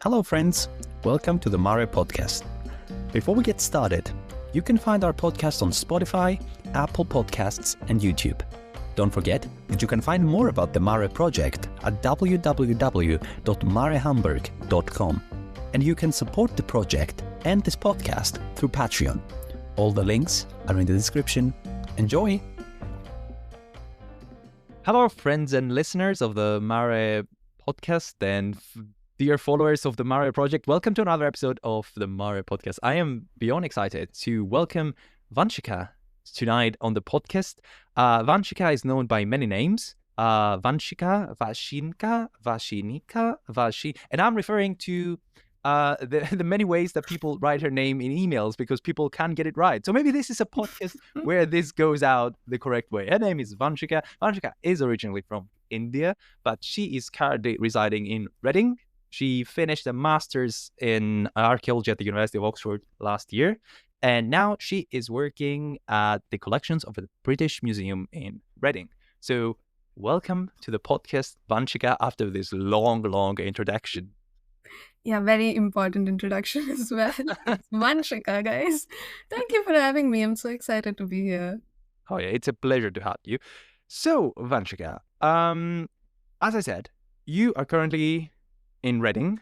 Hello friends, welcome to the MARE Podcast. Before we get started, you can find our podcast on Spotify, Apple Podcasts and YouTube. Don't forget that you can find more about the MARE project at www.marehamburg.com, and you can support the project and this podcast through Patreon. All the links are in the description. Enjoy! Hello friends and listeners of the MARE Podcast and dear followers of the MARE project. Welcome to another episode of the MARE Podcast. I am beyond excited to welcome Vanshika tonight on the podcast. Vanshika is known by many names. Vanshika, Vashinka, Vashinika, and I'm referring to the many ways that people write her name in emails because people can't get it right. So maybe this is a podcast where this goes out the correct way. Her name is Vanshika. Vanshika is originally from India, but she is currently residing in Reading. She finished a master's in archaeology at the University of Oxford last year, and now she is working at the collections of the British Museum in Reading. So welcome to the podcast, Vanshika, after this long introduction. Yeah, very important introduction as well. It's Vanshika, guys. Thank you for having me. I'm so excited to be here. Oh yeah, it's a pleasure to have you. So Vanshika, as I said, you are currently in Reading.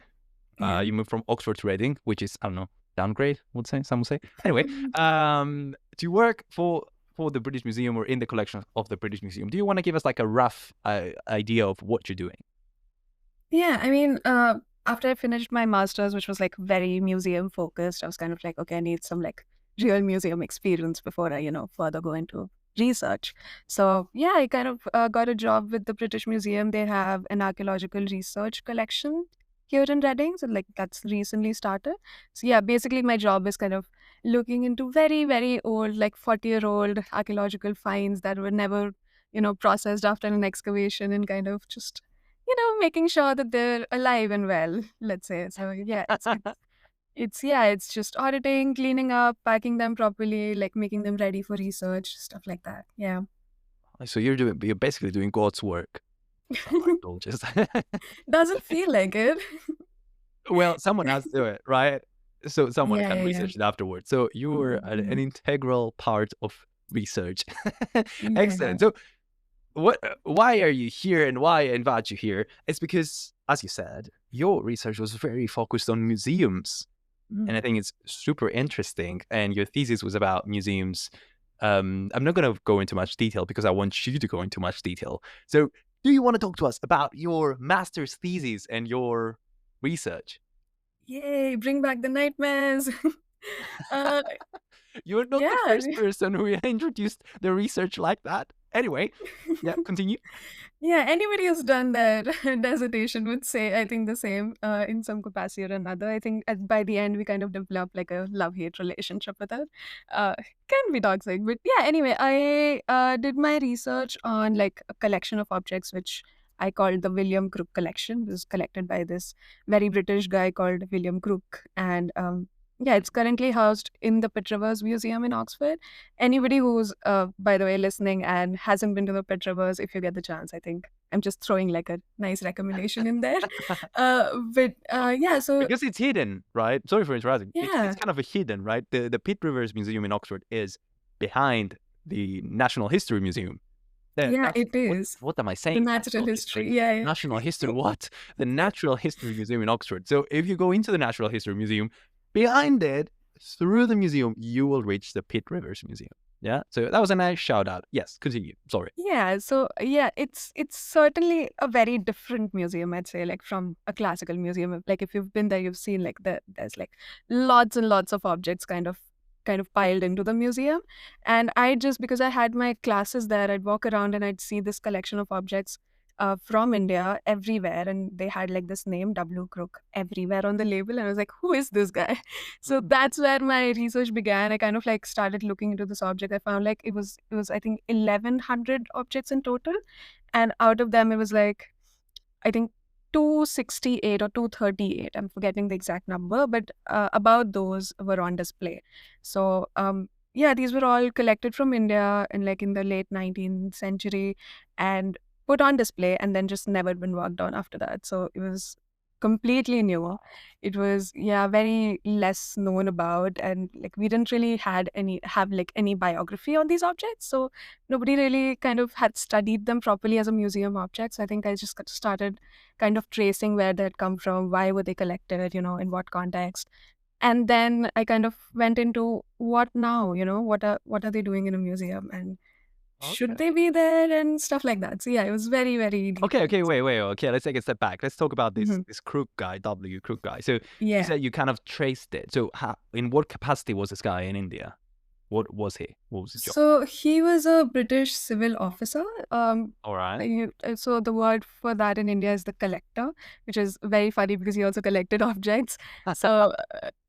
You moved from Oxford to Reading, which is, I don't know, downgrade, some would say. Anyway, to work for the British Museum or in the collection of the British Museum. Do you want to give us like a rough idea of what you're doing? Yeah, I mean, after I finished my master's, which was like very museum focused, I was kind of like, okay, I need some like real museum experience before I, further go into research. So yeah, I kind of got a job with the British Museum. They have an archaeological research collection here in Reading. So like that's recently started. So yeah, basically my job is kind of looking into very, very old, like 40-year-old archaeological finds that were never, processed after an excavation and kind of just, making sure that they're alive and well, let's say. So yeah, it's just auditing, cleaning up, packing them properly, like making them ready for research, stuff like that. Yeah. So you're basically doing God's work. Archaeologist. Doesn't feel like it. Well, someone has to do it, right? So someone can research it afterwards. So you were an integral part of research. Excellent. So why are you here and why I invite you here? It's because, as you said, your research was very focused on museums. And I think it's super interesting. And your thesis was about museums. I'm not going to go into much detail because I want you to go into much detail. So do you want to talk to us about your master's thesis and your research? Yay, bring back the nightmares. You're not the first person who introduced the research like that. Anyway, yeah, continue. Yeah, anybody who's done that dissertation would say, I think, the same in some capacity or another. I think by the end, we kind of develop like a love-hate relationship with it. Can be toxic, but yeah, anyway, I did my research on like a collection of objects, which I called the William Crook collection. It was collected by this very British guy called William Crook. And yeah, it's currently housed in the Pitt Rivers Museum in Oxford. Anybody who's, by the way, listening and hasn't been to the Pitt Rivers, if you get the chance, I think I'm just throwing like a nice recommendation in there. Yeah, so... Because it's hidden, right? Sorry for interrupting. Yeah. It's kind of a hidden, right? The Pitt Rivers Museum in Oxford is behind the National History Museum. Yeah, it is. What am I saying? The natural history. Yeah. National History, what? The Natural History Museum in Oxford. So if you go into the Natural History Museum, behind it, through the museum, you will reach the Pitt Rivers Museum. Yeah, so that was a nice shout out. Yes, continue. Sorry. Yeah, so yeah, it's certainly a very different museum, I'd say, like from a classical museum. Like if you've been there, you've seen like there's like lots and lots of objects kind of piled into the museum. And because I had my classes there, I'd walk around and I'd see this collection of objects from India everywhere, and they had like this name W. Crook everywhere on the label, and I was like, who is this guy? So that's where my research began. I kind of like started looking into this object. I found like it was I think 1,100 objects in total, and out of them it was like I think 268 or 238. I'm forgetting the exact number, but about those were on display. So yeah, these were all collected from India in the late 19th century and put on display and then just never been worked on after that. So it was completely new. It was, yeah, very less known about, and like we didn't really have like any biography on these objects, so nobody really kind of had studied them properly as a museum object. So I think I just started kind of tracing where they had come from, why were they collected, in what context. And then I kind of went into what now, what are they doing in a museum, and should they Okay. be there and stuff like that. So yeah, it was very, very deep. Okay, wait. Okay, let's take a step back. Let's talk about this Mhm. this Crook guy, W Crook guy. So you Yeah. said you kind of traced it. So in what capacity was this guy in India? What was he? What was his job? So he was a British civil officer. All right. So the word for that in India is the collector, which is very funny because he also collected objects. So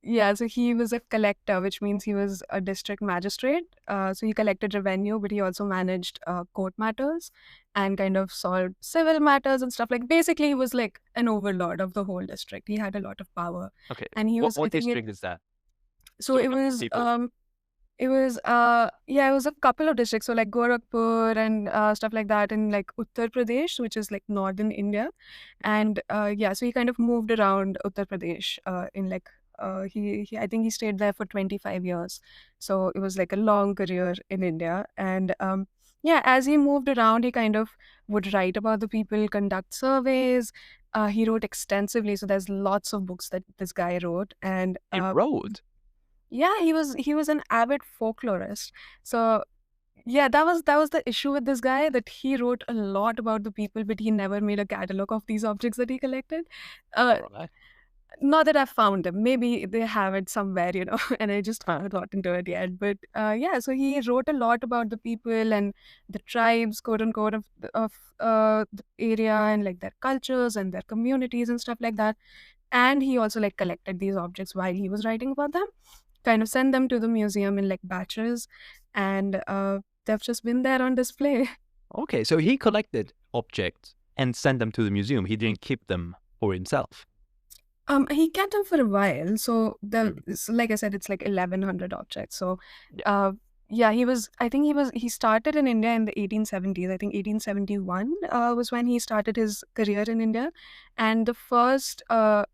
yeah, so he was a collector, which means he was a district magistrate. So he collected revenue, but he also managed court matters and kind of solved civil matters and stuff. Like basically, he was like an overlord of the whole district. He had a lot of power, Okay. and he was, I What think it. district is that? So So we know people. it was a couple of districts, so like Gorakhpur and stuff like that in like Uttar Pradesh, which is like northern India. And yeah, so he kind of moved around Uttar Pradesh in like I think he stayed there for 25 years. So it was like a long career in India. And yeah, as he moved around, he kind of would write about the people, conduct surveys. He wrote extensively, so there's lots of books that this guy wrote. And He wrote. yeah, he was an avid folklorist. So yeah, that was the issue with this guy, that he wrote a lot about the people, but he never made a catalog of these objects that he collected. Uh, All right. Not that I've found them. Maybe they have it somewhere, and I just haven't gotten to it yet. But yeah, so he wrote a lot about the people and the tribes, quote unquote, of the area, and like their cultures and their communities and stuff like that. And he also like collected these objects while he was writing about them, kind of send them to the museum in like batches, and they've just been there on display. Okay, so he collected objects and sent them to the museum. He didn't keep them for himself. He kept them for a while. Mm. Like I said, it's like 1,100 objects. So, Yeah. uh, yeah, he was. I think he started in India in the 1870s. I think 1871 was when he started his career in India, and the first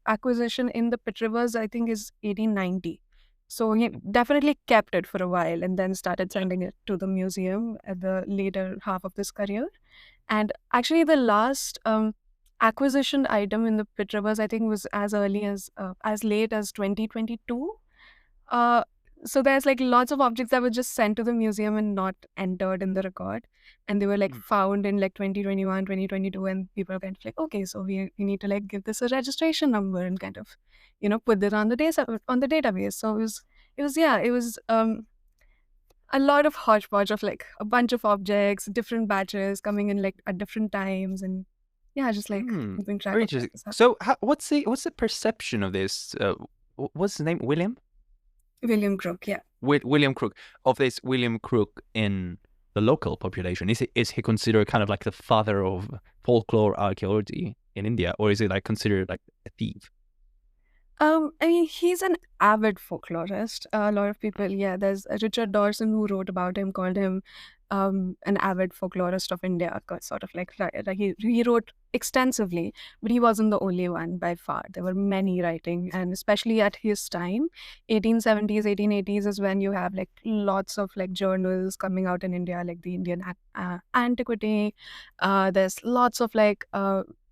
acquisition in the Pitt Rivers, I think, is 1890. So he definitely kept it for a while, and then started Yeah. sending it to the museum at the later half of this career. And actually, the last acquisition item in the Pitt Rivers, I think, was as late as 2022. Uh, so there's like lots of objects that were just sent to the museum and not entered in the record, and they were like Mm. found in like 2021, 2022, and people are kind of like, okay, so we need to like give this a registration number and kind of, put it on the database. So it was a lot of hodgepodge of like a bunch of objects, different batches coming in like at different times, and yeah, just like Hmm. keeping track Very of interesting. that. So, what's the perception of this? What's his name? William? William Crook, yeah. William Crook, of this William Crook in the local population. Is he considered kind of like the father of folklore archaeology in India, or is he like considered like a thief? I mean, he's an avid folklorist. A lot of people, yeah, there's Richard Dawson who wrote about him, called him an avid folklorist of India, sort of like he wrote extensively, but he wasn't the only one by far. There were many writing, and especially at his time, 1870s, 1880s is when you have like lots of like journals coming out in India, like the Indian Antiquity. There's lots of like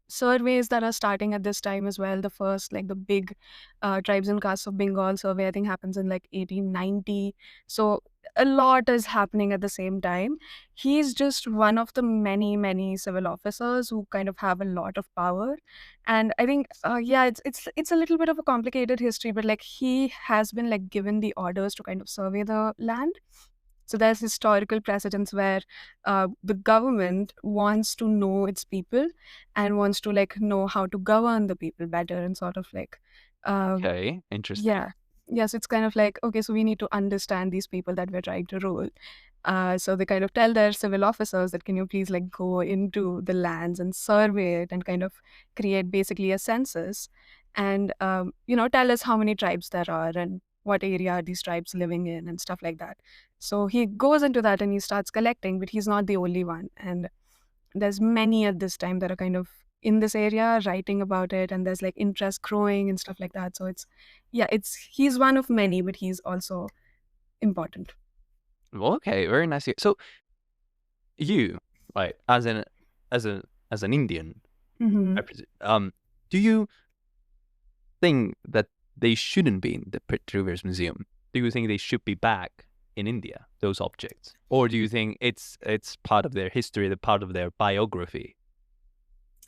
surveys that are starting at this time as well. The first, like the big tribes and castes of Bengal survey, I think, happens in like 1890. So a lot is happening at the same time. He's just one of the many, many civil officers who kind of have a lot of power. And I think, yeah, it's a little bit of a complicated history, but like he has been like given the orders to kind of survey the land. So there's historical precedents where the government wants to know its people and wants to like know how to govern the people better, and sort of like, um, Okay, interesting. yeah, yeah. So it's kind of like, okay, so we need to understand these people that we're trying to rule. So they kind of tell their civil officers that, can you please like go into the lands and survey it and kind of create basically a census, and tell us how many tribes there are and what area are these tribes living in and stuff like that. So he goes into that and he starts collecting, but he's not the only one. And there's many at this time that are kind of in this area, writing about it, and there's like interest growing and stuff like that. So he's one of many, but he's also important. Okay, very nice. So you, right, as an Indian, Hmm. do you think that they shouldn't be in the Pitt Rivers Museum? Do you think they should be back in India, those objects? Or do you think it's part of their history, the part of their biography?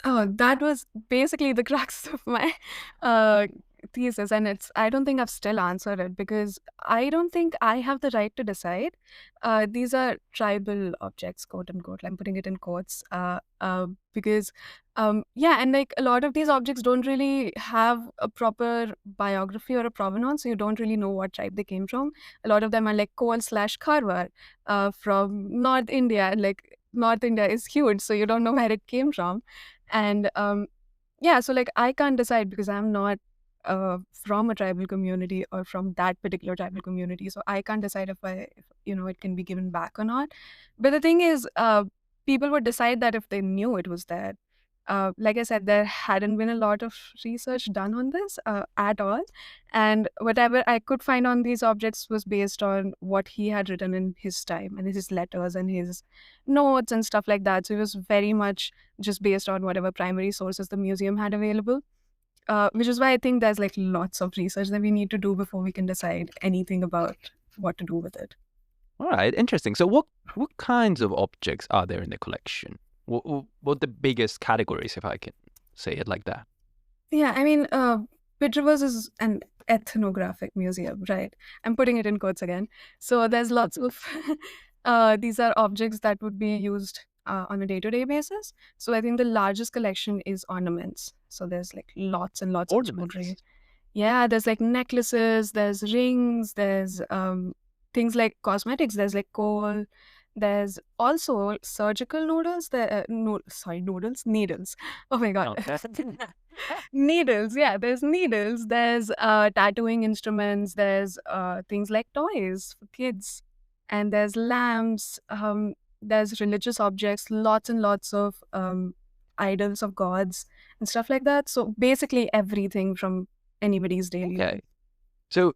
Oh, that was basically the crux of my uh, thesis, and I don't think I've still answered it because I don't think I have the right to decide. These are tribal objects, quote unquote. I'm putting it in quotes, because, yeah, and like a lot of these objects don't really have a proper biography or a provenance, so you don't really know what tribe they came from. A lot of them are like Kol/Kharwar, from North India, and like North India is huge, so you don't know where it came from. And yeah, so like I can't decide because I'm not from a tribal community or from that particular tribal community. So I can't decide if it can be given back or not. But the thing is, people would decide that if they knew it was there. Like I said, there hadn't been a lot of research done on this at all. And whatever I could find on these objects was based on what he had written in his time and his letters and his notes and stuff like that. So it was very much just based on whatever primary sources the museum had available. Which is why I think there's like lots of research that we need to do before we can decide anything about what to do with it. All right, interesting. So what kinds of objects are there in the collection? What the biggest categories, if I can say it like that? Yeah, I mean, Pitt Rivers is an ethnographic museum, right? I'm putting it in quotes again. So there's lots of these are objects that would be used on a day-to-day basis. So I think the largest collection is ornaments. So there's like lots and lots of jewelry. Ornaments. Yeah, there's like necklaces, there's rings, there's things like cosmetics, there's like coal, there's also surgical noodles, noodles, needles. Oh my God. Okay. Needles, yeah, there's needles, there's tattooing instruments, there's things like toys for kids, and there's lamps, there's religious objects, lots and lots of idols of gods and stuff like that. So basically everything from anybody's daily Okay. life. So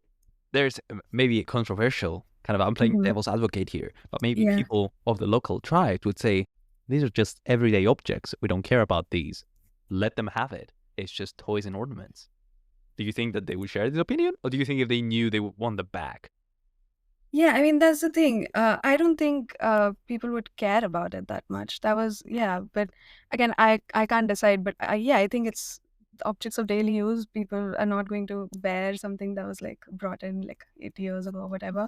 there's maybe a controversial kind of, I'm playing Mhm. devil's advocate here, but maybe Yeah. people of the local tribe would say, these are just everyday objects. We don't care about these. Let them have it. It's just toys and ornaments. Do you think that they would share this opinion? Or do you think if they knew they would want them back? Yeah, I mean, that's the thing. I don't think people would care about it that much. That was, yeah, but again, I can't decide. But yeah, I think it's objects of daily use. People are not going to bear something that was like brought in like 80 years ago or whatever.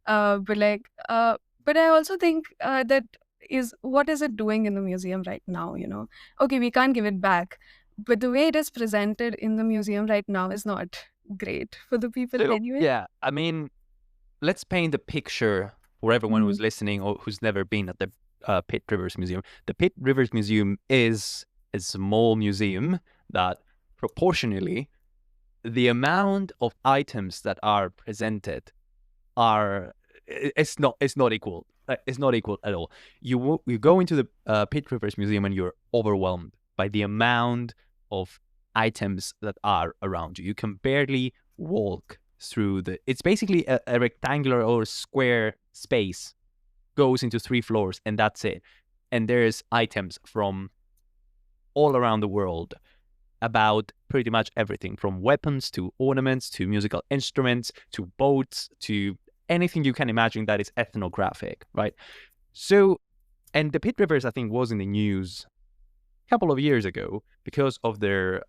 But like, but I also think that is what is it doing in the museum right now? Okay, we can't give it back, but the way it is presented in the museum right now is not great for the people So, anyway. yeah, I mean, let's paint a picture for everyone who's listening or who's never been at the Pitt Rivers Museum. The Pitt Rivers Museum is a small museum that proportionally the amount of items that are presented are it's not equal. It's not equal at all. You go into the Pitt Rivers Museum and you're overwhelmed by the amount of items that are around you. You can barely walk through it's basically a rectangular or square space goes into 3 floors and that's it. And there's items from all around the world about pretty much everything from weapons to ornaments to musical instruments to boats to anything you can imagine that is ethnographic, right? So, and the Pitt Rivers, I think, was in the news a couple of years ago because of their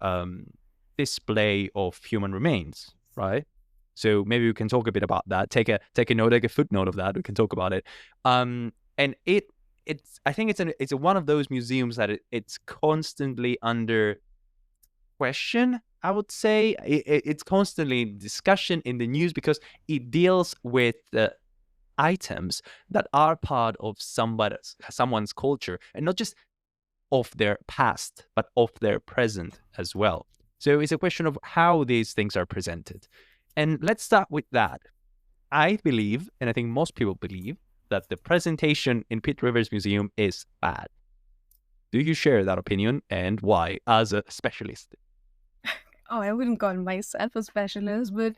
display of human remains, right? So maybe we can talk a bit about that. Take a note, take a footnote of that. We can talk about it. And it's I think it's one of those museums that it's constantly under question, I would say. It's constantly in discussion in the news because it deals with items that are part of someone's culture and not just of their past, but of their present as well. So it's a question of how these things are presented. And let's start with that. I believe, and I think most people believe, that the presentation in Pitt Rivers Museum is bad. Do you share that opinion, and why, as a specialist? Oh, I wouldn't call myself a specialist, but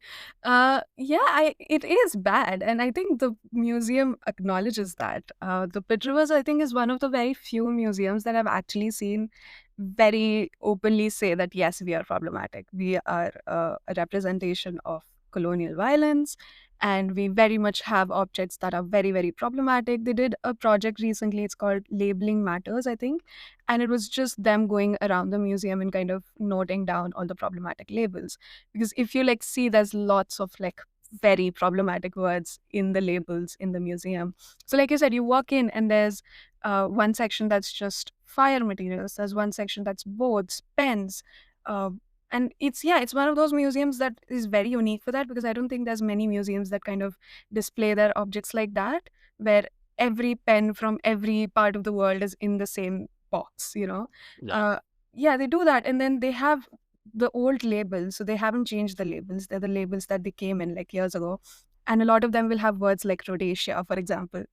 yeah, it is bad, and I think the museum acknowledges that. The Pitt Rivers, I think, is one of the very few museums that I've actually seen very openly say that yes, we are problematic. We are a representation of colonial violence, and we very much have objects that are very, very problematic. They did a project recently. It's called Labeling Matters, I think, and it was just them going around the museum and kind of noting down all the problematic labels, because if you like see, there's lots of like very problematic words in the labels in the museum. So like you said, you walk in and there's one section that's just fire materials, there's one section that's boards, pens, uh, and it's one of those museums that is very unique for that, because I don't think there's many museums that kind of display their objects like that, where every pen from every part of the world is in the same box, you know. Yeah. uh yeah, they do that, and then they have the old labels, so they haven't changed the labels. They're the labels that they came in like years ago, and a lot of them will have words like rhodesia, for example,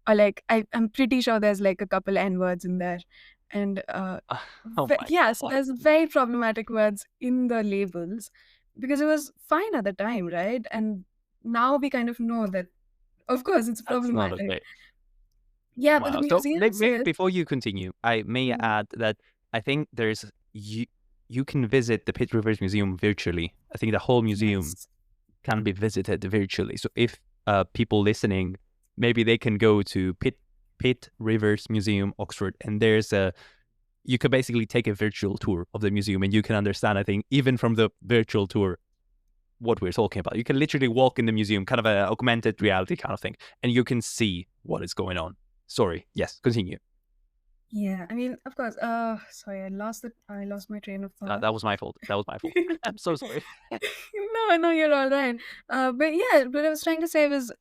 or like I'm pretty sure there's like a couple n words in there, and Oh my yeah, so God. there's very problematic words in the labels, because it was fine at the time, right? And now we kind of know that of course it's That's not problematic. okay. Yeah, but the Wow. So museum says before you continue, I may mm, add that I think you can visit the Pitt Rivers Museum virtually. I think the whole museum yes. can be visited virtually. So if people listening, maybe they can go to Pitt Rivers Museum, Oxford, and you could basically take a virtual tour of the museum, and you can understand, I think, even from the virtual tour, what we're talking about. You can literally walk in the museum, kind of an augmented reality kind of thing, and you can see what is going on. Sorry. Yes, continue. Yeah, I mean, of course. Sorry, I lost my train of thought. That was my fault. That was my fault. I'm so sorry. No, no, you're all right. But yeah, what I was trying to say was,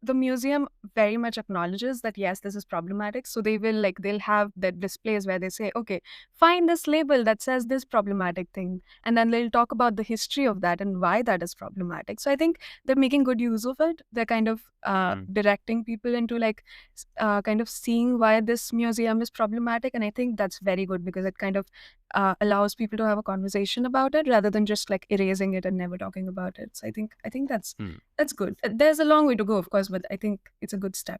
the museum very much acknowledges that yes, this is problematic. So they will like they'll have that displays where they say, okay, find this label that says this problematic thing, and then they'll talk about the history of that and why that is problematic. So I think they're making good use of it. They're kind of Mm. directing people into like kind of seeing why this museum is problematic, and I think that's very good, because it kind of allows people to have a conversation about it rather than just like erasing it and never talking about it. So I think Mm. that's good. There's a long way to go, of course, but I think it's a good step.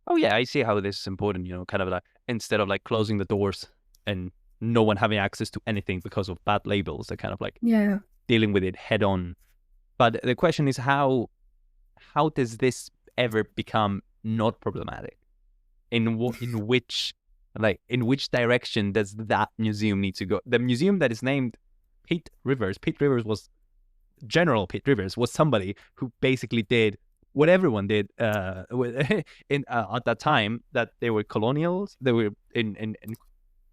Oh yeah, I see how this is important. Kind of like instead of like closing the doors and no one having access to anything because of bad labels, they're kind of like Yeah. dealing with it head on. But the question is how does this ever become not problematic? In which direction does that museum need to go? The museum that is named Pitt Rivers was General Pitt Rivers was somebody who basically did what everyone did in at that time, that they were colonials. They were in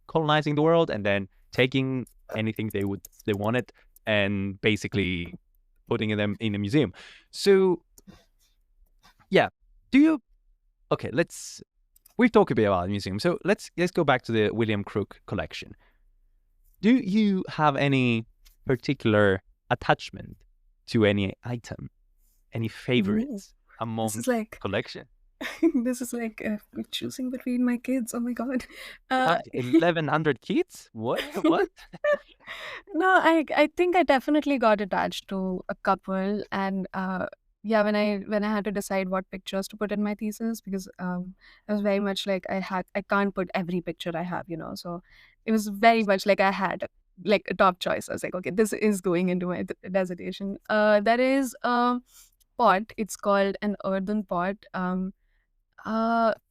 colonizing the world and then taking anything they wanted and basically putting them in a museum. So yeah, do you? Okay, we've talked a bit about the museum. So let's go back to the William Crook collection. Do you have any particular attachment to any item? Any Ooh, favorites this among is like collection? this is like choosing between my kids. Oh my god. You Uh, have 1,100 kids? What? What? no, I think I definitely got attached to a couple, and yeah, when I had to decide what pictures to put in my thesis, because I was very much like I can't put every picture I have, you know. So it was very much like I had like a top choice. I was like, okay, this is going into my dissertation. That is a pot. It's called an earthen pot.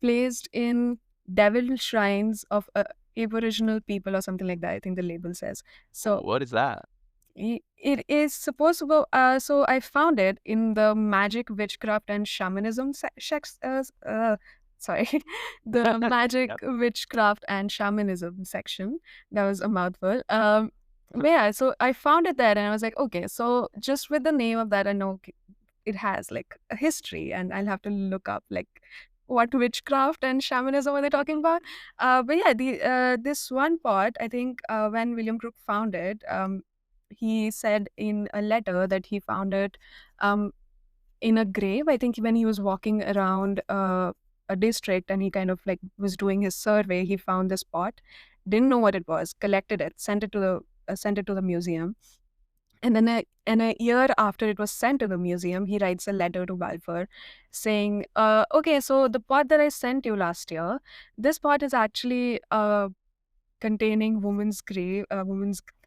Placed in devil shrines of Aboriginal people or something like that. I think the label says. So What is that? it is supposed to go. So I found it in the magic, witchcraft, and shamanism sorry, the magic, Yep. witchcraft, and shamanism section. That was a mouthful. But yeah, so I found it there, and I was like, okay, so just with the name of that, I know it has like a history, and I'll have to look up like what witchcraft and shamanism are they talking about. But yeah, the this one pot, I think when William Crook found it, he said in a letter that he found it um, in a grave. I think when he was walking around a district and he kind of like was doing his survey, he found this pot, didn't know what it was, collected it, sent it to the museum. And then a year after it was sent to the museum, he writes a letter to Balfour saying, okay, so the pot that I sent you last year, this pot is actually containing woman's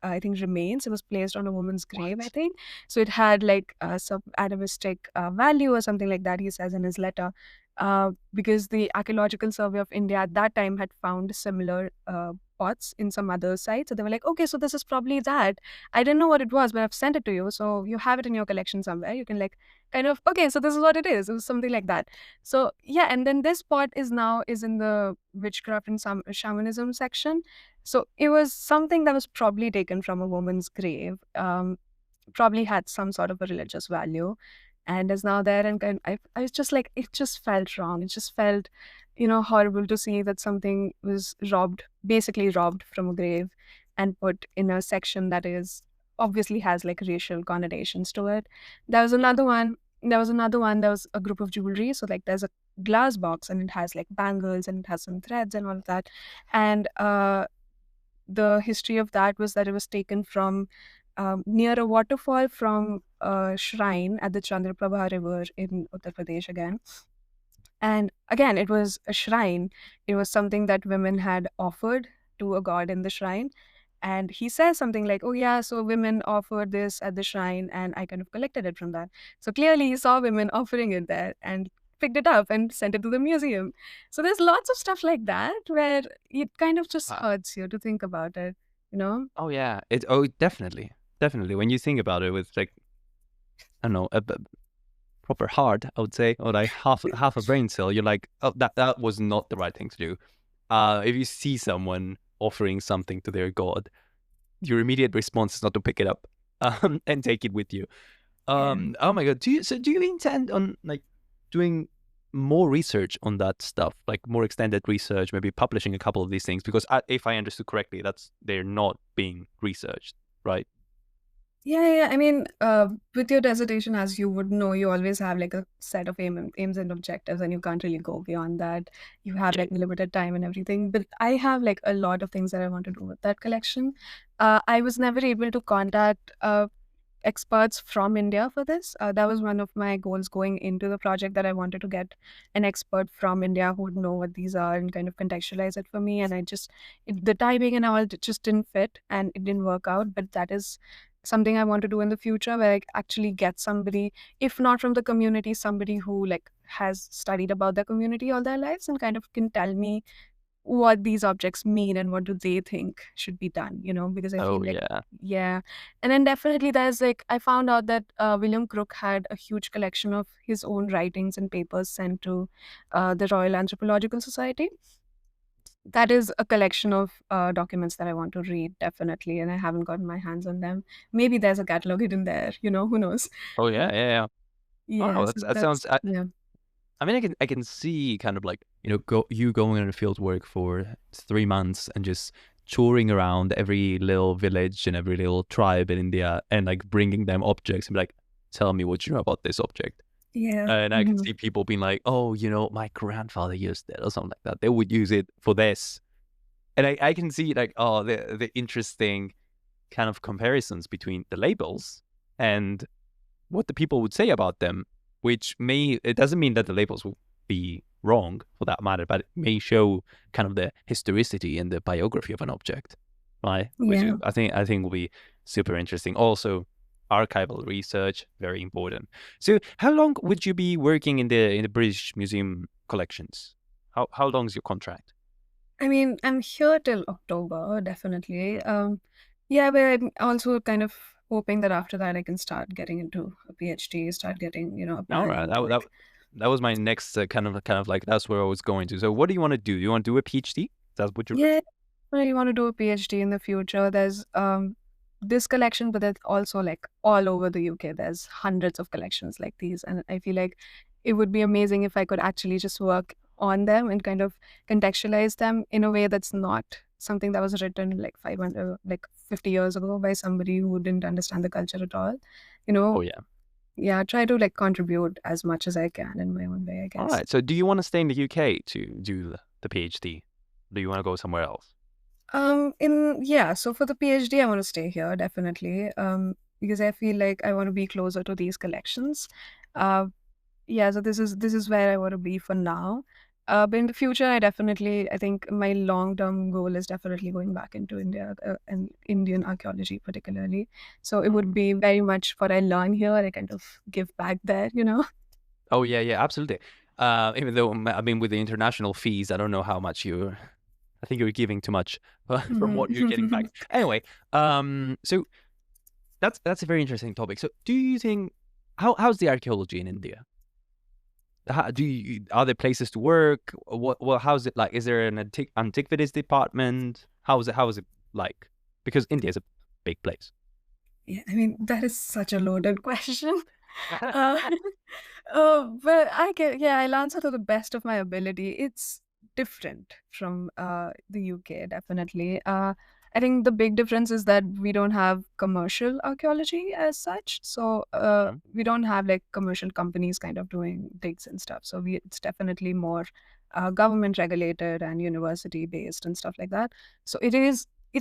I think remains. It was placed on a woman's grave, I What? think. So it had like some animistic value or something like that. He says in his letter, because the Archaeological Survey of India at that time had found similar pots in some other sites. So they were like, okay, so this is probably that. I didn't know what it was, but I've sent it to you, so you have it in your collection somewhere. You can like kind of okay, so this is what it is. It was something like that. So yeah, and then this pot is in the witchcraft and some shamanism section. So it was something that was probably taken from a woman's grave, probably had some sort of a religious value, and is now there. And I was just like, it just felt wrong. It just felt, horrible to see that something was robbed, basically robbed from a grave, and put in a section that is obviously has like racial connotations to it. There was another one. There was a group of jewelry. So like there's a glass box and it has like bangles and it has some threads and all of that. And the history of that was that it was taken from near a waterfall from a shrine at the Chandraprabha River in Uttar Pradesh again. And again, it was a shrine. It was something that women had offered to a god in the shrine. And he says something like, oh, yeah, so women offered this at the shrine, and I kind of collected it from that. So clearly, he saw women offering it there and picked it up and sent it to the museum. So there's lots of stuff like that where it kind of just Uh, hurts you to think about it, you know? oh yeah, definitely, definitely. When you think about it, with like I don't know a proper heart, I would say, or like half a brain cell, you're like, oh, that was not the right thing to do. If you see someone offering something to their god, your immediate response is not to pick it up and take it with you. Yeah. Oh my god, do you intend on like doing more research on that stuff, like more extended research, maybe publishing a couple of these things? Because if I understood correctly, they're not being researched, right? Yeah. I mean, with your dissertation, as you would know, you always have like a set of aims and objectives, and you can't really go beyond that. You have Yeah. like limited time and everything. But I have like a lot of things that I want to do with that collection. I was never able to contact experts from India for this. That was one of my goals going into the project, that I wanted to get an expert from India who would know what these are and kind of contextualize it for me. And the timing and all just didn't fit and it didn't work out. But that is something I want to do in the future, where I actually get somebody, if not from the community, somebody who like has studied about their community all their lives and kind of can tell me what these objects mean and what do they think should be done, because I feel Oh like, yeah. yeah. And then definitely there's like, I found out that William Crook had a huge collection of his own writings and papers sent to the Royal Anthropological Society. That is a collection of documents that I want to read, definitely, and I haven't gotten my hands on them. Maybe there's a catalog hidden there, who knows. Oh yeah. Wow, Yeah, so that that's, sounds. yeah. I mean, I can see kind of like going on a field work for 3 months and just touring around every little village and every little tribe in India and like bringing them objects and be like, tell me what you know about this object. Yeah. And I can Mhm. see people being like, oh, my grandfather used that or something like that. They would use it for this. And I can see like, oh, the interesting kind of comparisons between the labels and what the people would say about them, which it doesn't mean that the labels will be wrong for that matter, but it may show kind of the historicity and the biography of an object, right? Which Yeah. I think will be super interesting. Also, archival research, very important. So, how long would you be working in the British Museum collections? How long is your contract? I mean, I'm here till October, definitely. Yeah, but I'm also kind of hoping that after that I can start getting into a PhD, start getting, All right, applying to like, that was my next kind of like that's where I was going to. So, what do you want to do? You want to do a PhD? That's what you're. yeah, I really want to do a PhD in the future. There's this collection, but there's also like all over the UK, there's hundreds of collections like these. And I feel like it would be amazing if I could actually just work on them and kind of contextualize them in a way that's not something that was written like 500, like 50 years ago by somebody who didn't understand the culture at all. You Oh know, yeah. yeah, try to like contribute as much as I can in my own way, I All guess. right. So, do you want to stay in the UK to do the PhD? Do you want to go somewhere else? So for the PhD, I want to stay here definitely. Because I feel like I want to be closer to these collections. Uh, so this is where I want to be for now. But in the future, I think my long-term goal is definitely going back into India and Indian archaeology particularly. So it would be very much what I learn here. I kind of give back there, you know. Oh yeah, absolutely. Even though I mean, with the international fees, I don't know how much you. I think you're giving too much from what you're getting back. Anyway, so that's a very interesting topic. So, do you think how's the archaeology in India? Are there places to work? What how's it like? Is there an antiquities department? How is it like? Because India is a big place. Yeah, I mean, that is such a loaded question. Uh, but I'll answer to the best of my ability. It's different from the UK, definitely. I think the big difference is that we don't have commercial archaeology as such. So Mhm. we don't have like commercial companies kind of doing digs and stuff. So it's definitely more government regulated and university based and stuff like that. So it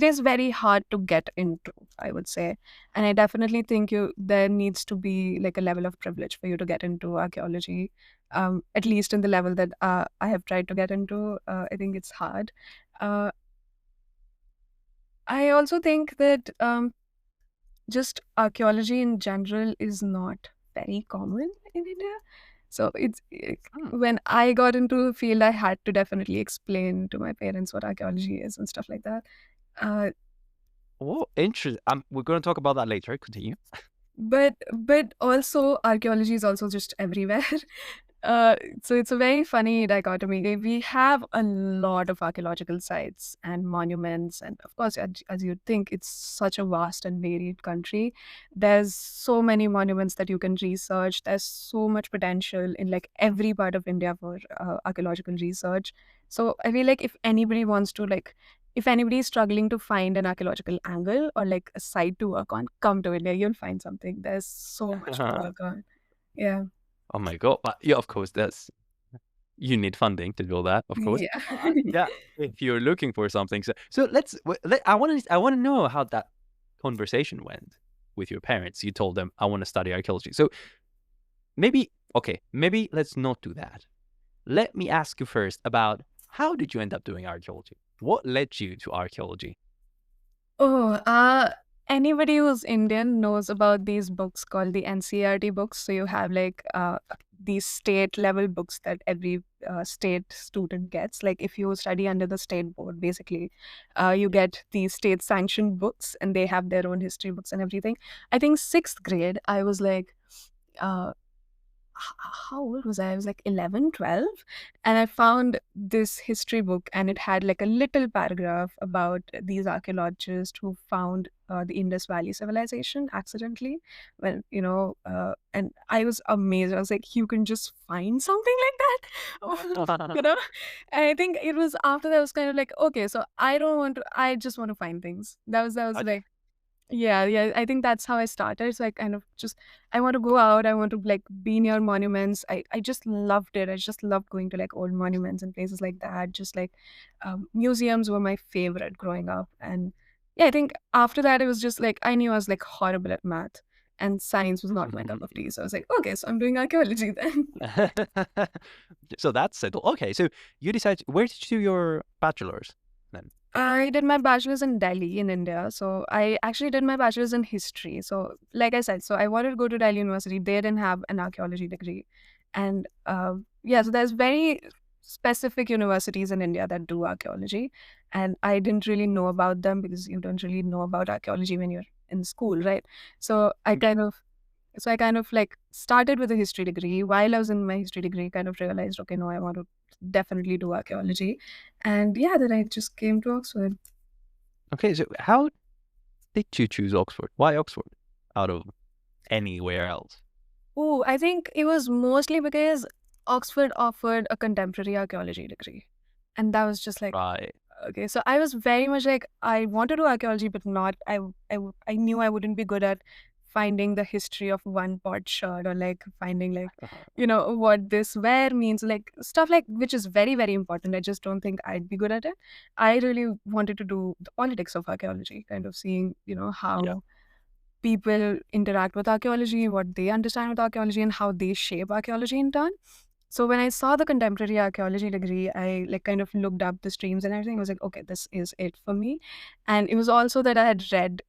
is very hard to get into, I would say. And I definitely think there needs to be like a level of privilege for you to get into archaeology, at least in the level that I have tried to get into. I think it's hard. Uh, I also think that just archaeology in general is not very common in India. So Hmm. when I got into the field, I had to definitely explain to my parents what archaeology is and stuff like that. Uh, Oh, interesting. We're going to talk about that later. Continue. but also archaeology is also just everywhere. So it's a very funny dichotomy. We have a lot of archaeological sites and monuments, and of course, as you'd think, it's such a vast and varied country. There's so many monuments that you can research. There's so much potential in like every part of India for archaeological research. So I feel like if anybody is struggling to find an archaeological angle or like a site to work on, come to India. You'll find something. There's so much to work on. Yeah. Oh my God. But yeah, of course, you need funding to do all that, of course. Yeah. Yeah, if you're looking for something. So I want to know how that conversation went with your parents. You told them I want to study archaeology. So maybe let's not do that. Let me ask you first about how did you end up doing archaeology? What led you to archaeology? Oh, anybody who's Indian knows about these books called the NCERT books. So you have like these state level books that every state student gets. Like if you study under the state board, basically, you get these state sanctioned books and they have their own history books and everything. I think sixth grade, I was like, uh, how old was I? I was like 11, 12, and I found this history book, and it had like a little paragraph about these archaeologists who found the Indus Valley civilization accidentally. And I was amazed. I was like, you can just find something like that, you know? And I think it was after that, I was kind of like, okay, so I just want to find things. That was Okay. like, yeah. I think that's how I started. So I want to go out. I want to like be near monuments. I just loved it. I just loved going to like old monuments and places like that. Just like museums were my favorite growing up. And yeah, I think after that, it was just like I knew I was like horrible at math and science was not my cup of tea. So I was like, okay, so I'm doing archaeology then. So that's settled. Okay, so you decide where did you do your bachelor's then? I did my bachelor's in Delhi in India. So I actually did my bachelor's in history. So like I said, so I wanted to go to Delhi University. They didn't have an archaeology degree. And so there's very specific universities in India that do archaeology. And I didn't really know about them because you don't really know about archaeology when you're in school, right? So I kind of like started with a history degree. While I was in my history degree, kind of realized, okay, no, I want to definitely do archaeology. And yeah, then I just came to Oxford. Okay, so how did you choose Oxford? Why Oxford out of anywhere else? Oh, I think it was mostly because Oxford offered a contemporary archaeology degree. And that was just like, Right. okay. So I was very much like, I want to do archaeology, but not, I knew I wouldn't be good at finding the history of one pot shirt, or like finding like, what this wear means, like stuff like, which is very, very important. I just don't think I'd be good at it. I really wanted to do the politics of archaeology, kind of seeing, Yeah. how people interact with archaeology, what they understand with archaeology, and how they shape archaeology in turn. So when I saw the contemporary archaeology degree, I like kind of looked up the streams and everything. I was like, okay, this is it for me. And it was also that I had read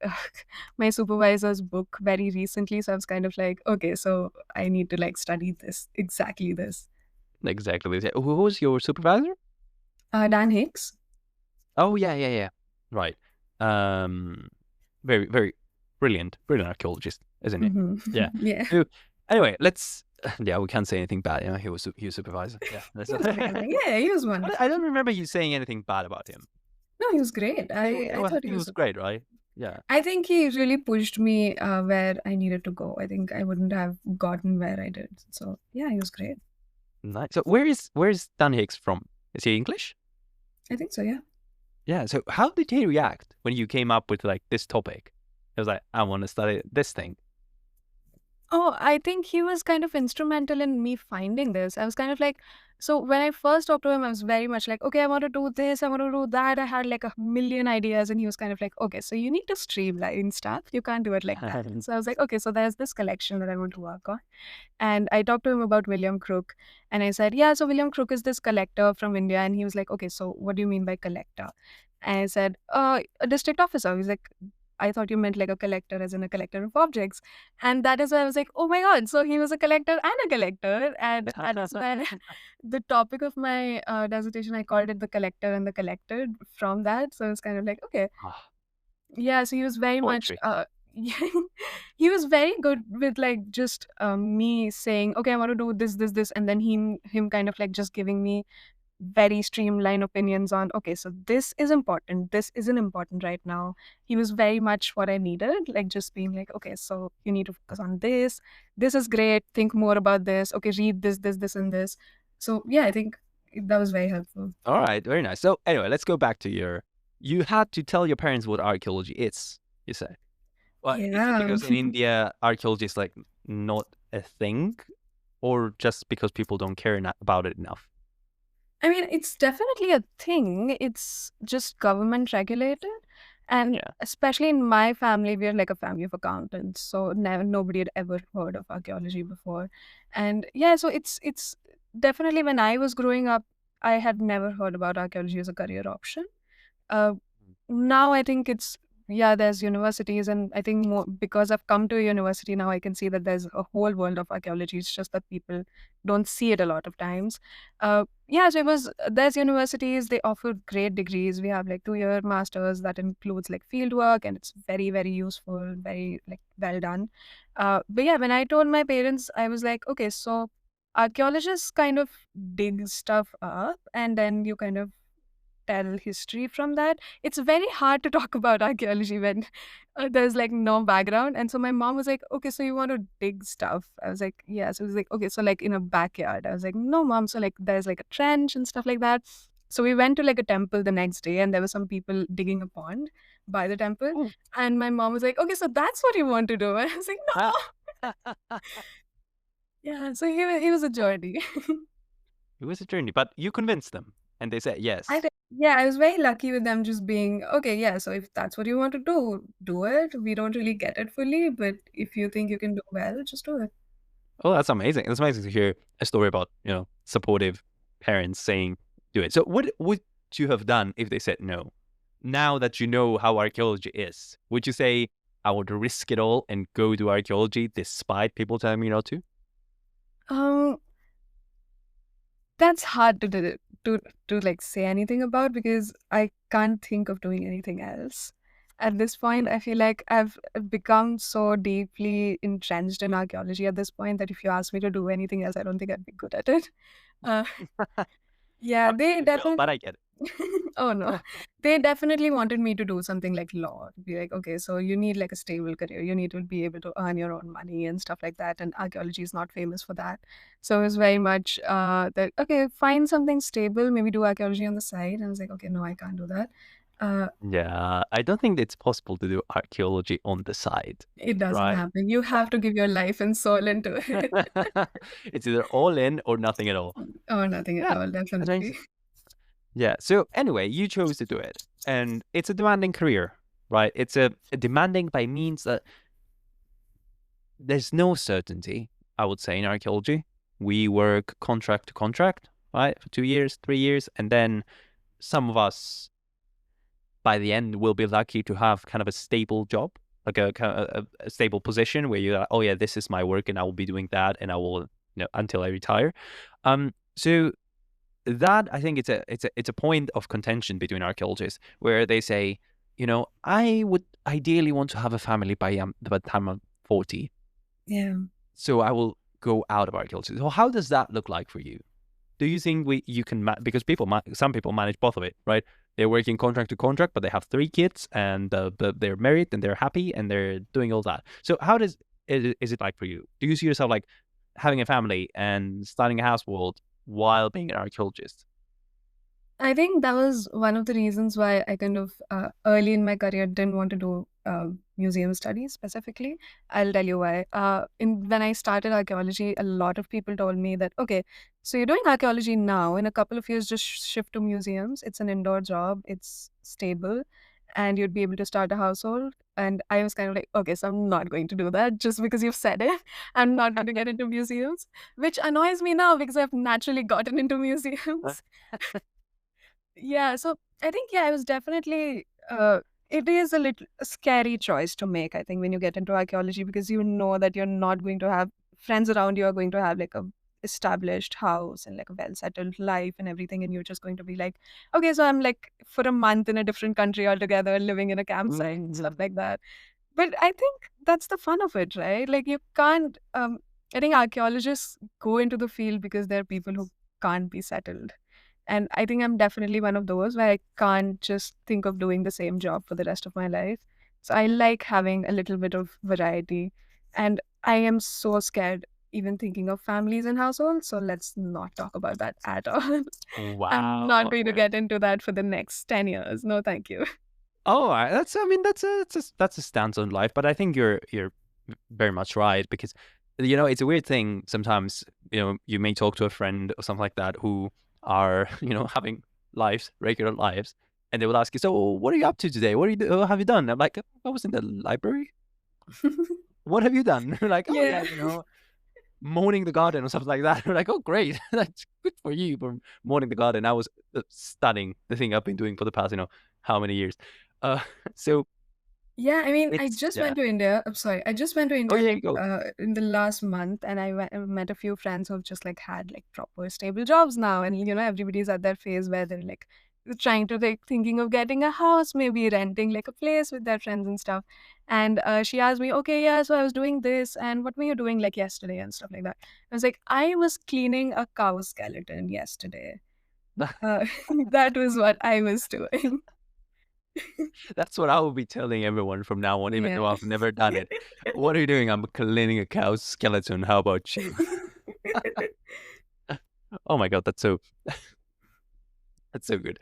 my supervisor's book very recently. So I was kind of like, okay, so I need to like study this, exactly this. Exactly. Who was your supervisor? Dan Hicks. Oh, yeah. Right. Very, very brilliant archaeologist, isn't he? Yeah. Yeah. So, anyway, let's. Yeah, we can't say anything bad. He was supervisor. Yeah. He was amazing. Yeah, he was wonderful. I don't remember you saying anything bad about him. No, he was great. I thought he was great, right? Yeah. I think he really pushed me where I needed to go. I think I wouldn't have gotten where I did. So yeah, he was great. Nice. So where's Dan Hicks from? Is he English? I think so, yeah. Yeah. So how did he react when you came up with like this topic? He was like, I want to study this thing. Oh, I think he was kind of instrumental in me finding this. I was kind of like, so when I first talked to him, I was very much like, okay, I want to do this, I want to do that. I had like a million ideas, and he was kind of like, okay, so you need to streamline stuff. You can't do it like that. So I was like, okay, so there's this collection that I want to work on. And I talked to him about William Crook, and I said, yeah, so William Crook is this collector from India. And he was like, okay, so what do you mean by collector? And I said, a district officer. He's like, I thought you meant like a collector, as in a collector of objects. And that is why I was like, oh my God. So he was a collector and a collector. And that's why the topic of my dissertation, I called it the collector and the collected from that. So it's kind of like, okay. Yeah, so he was very much, he was very good with like just me saying, okay, I want to do this. And then him kind of like just giving me very streamlined opinions on, okay, so this is important, this isn't important right now. He was very much what I needed, like just being like, okay, so you need to focus on this is great, think more about this, okay, read this and this. So yeah, I think that was very helpful. All right, very nice. So anyway, let's go back to you had to tell your parents what archaeology is, you said. Well, is it because in India archaeology is like not a thing, or just because people don't care about it enough? I mean, it's definitely a thing. It's just government regulated. And especially in my family, we're like a family of accountants. So nobody had ever heard of archaeology before. And yeah, so it's definitely, when I was growing up, I had never heard about archaeology as a career option. Now I think it's, there's universities, and I think more because I've come to a university now, I can see that there's a whole world of archaeology. It's just that people don't see it a lot of times. So there's universities, they offer great degrees. We have like 2-year masters that includes like field work, and it's very, very useful, very like well done. But yeah, when I told my parents, I was like, okay, so archaeologists kind of dig stuff up, and then you kind of tell history from that. It's very hard to talk about archaeology when there's like no background. And so my mom was like, okay, so you want to dig stuff? I was like, yeah. So it was like, okay, so like in a backyard. I was like, no, mom. So like there's like a trench and stuff like that. So we went to like a temple the next day, and there were some people digging a pond by the temple. And my mom was like, okay, so that's what you want to do? And I was like, no. Yeah, so he was a journey. It was a journey, but you convinced them, and they said yes. I was very lucky with them just being, okay, yeah, so if that's what you want to do it. We don't really get it fully, but if you think you can do well, just do it. Oh, that's amazing. It's amazing to hear a story about, supportive parents saying, do it. So what would you have done if they said no? Now that you know how archaeology is, would you say, I would risk it all and go do archaeology despite people telling me not to? That's hard to like say anything about, because I can't think of doing anything else. At this point, I feel like I've become so deeply entrenched in archaeology at this point that if you ask me to do anything else, I don't think I'd be good at it. Yeah, they definitely. But I get it. Oh no, they definitely wanted me to do something like law. To be like, okay, so you need like a stable career. You need to be able to earn your own money and stuff like that. And archaeology is not famous for that. So it was very much that, okay, find something stable, maybe do archaeology on the side. And I was like, okay, no, I can't do that. Yeah, I don't think it's possible to do archaeology on the side, It doesn't right? happen. You have to give your life and soul into it. It's either all in or nothing at all. Or nothing at Yeah, all, that's nice. definitely. Yeah. So anyway, you chose to do it, and it's a demanding career, right? It's a demanding by means that there's no certainty. I would say in archaeology, we work contract to contract, right, for 2 years, 3 years, and then some of us by the end will be lucky to have kind of a stable job, like a stable position where you're like, oh yeah, this is my work, and I will be doing that, and I will, until I retire. So that I think it's a point of contention between archaeologists where they say, I would ideally want to have a family by the time I'm 40, Yeah. so I will go out of archaeology. So how does that look like for you? Do you think you can because some people manage both of it, right? They're working contract to contract, but they have 3 kids, and but they're married and they're happy and they're doing all that. So how is it like for you? Do you see yourself like having a family and starting a household while being an archaeologist? I think that was one of the reasons why I kind of early in my career didn't want to do museum studies specifically. I'll tell you why. When I started archaeology, a lot of people told me that, okay, so you're doing archaeology now. In a couple of years, just shift to museums. It's an indoor job. It's stable, and you'd be able to start a household. And I was kind of like, okay, so I'm not going to do that just because you've said it. I'm not going to get into museums, which annoys me now because I've naturally gotten into museums. Yeah, so I think I was definitely it is a little a scary choice to make, I think, when you get into archaeology because you know that you're not going to have friends around you are going to have like a established house and like a well settled life and everything, and you're just going to be like, okay, so I'm like for a month in a different country altogether, living in a campsite and stuff like that. But I think that's the fun of it, right? Like you can't I think archaeologists go into the field because there are people who can't be settled. And I think I'm definitely one of those where I can't just think of doing the same job for the rest of my life. So I like having a little bit of variety. And I am so scared even thinking of families and households. So let's not talk about that at all. I'm not Wow. going to get into that for the next 10 years. No, thank you. Oh, that's I mean that's a stance on life, but I think you're very much right because it's a weird thing sometimes. You may talk to a friend or something like that who are having regular lives, and they will ask you, so what are you up to today? What have you done? I'm like, I was in the library. What have you done? Like, oh Yeah. yeah, mowing the garden or something like that. We're like, oh great, that's good for you for mowing the garden. I was studying the thing I've been doing for the past how many years. Uh, so Yeah, I mean, I it's just yeah. went to India. I'm sorry, I just went to Oh India yeah, like go. in the last month, and I met a few friends who've just like had like proper stable jobs now, and everybody's at that phase where they're like trying to like thinking of getting a house, maybe renting like a place with their friends and stuff. And she asked me, okay, yeah, so I was doing this, and what were you doing like yesterday and stuff like that. I was like, I was cleaning a cow skeleton yesterday. Uh, that was what I was doing. That's what I will be telling everyone from now on, even Yeah. though I've never done it. What are you doing? I'm cleaning a cow's skeleton. How about you? Oh my god, that's so good.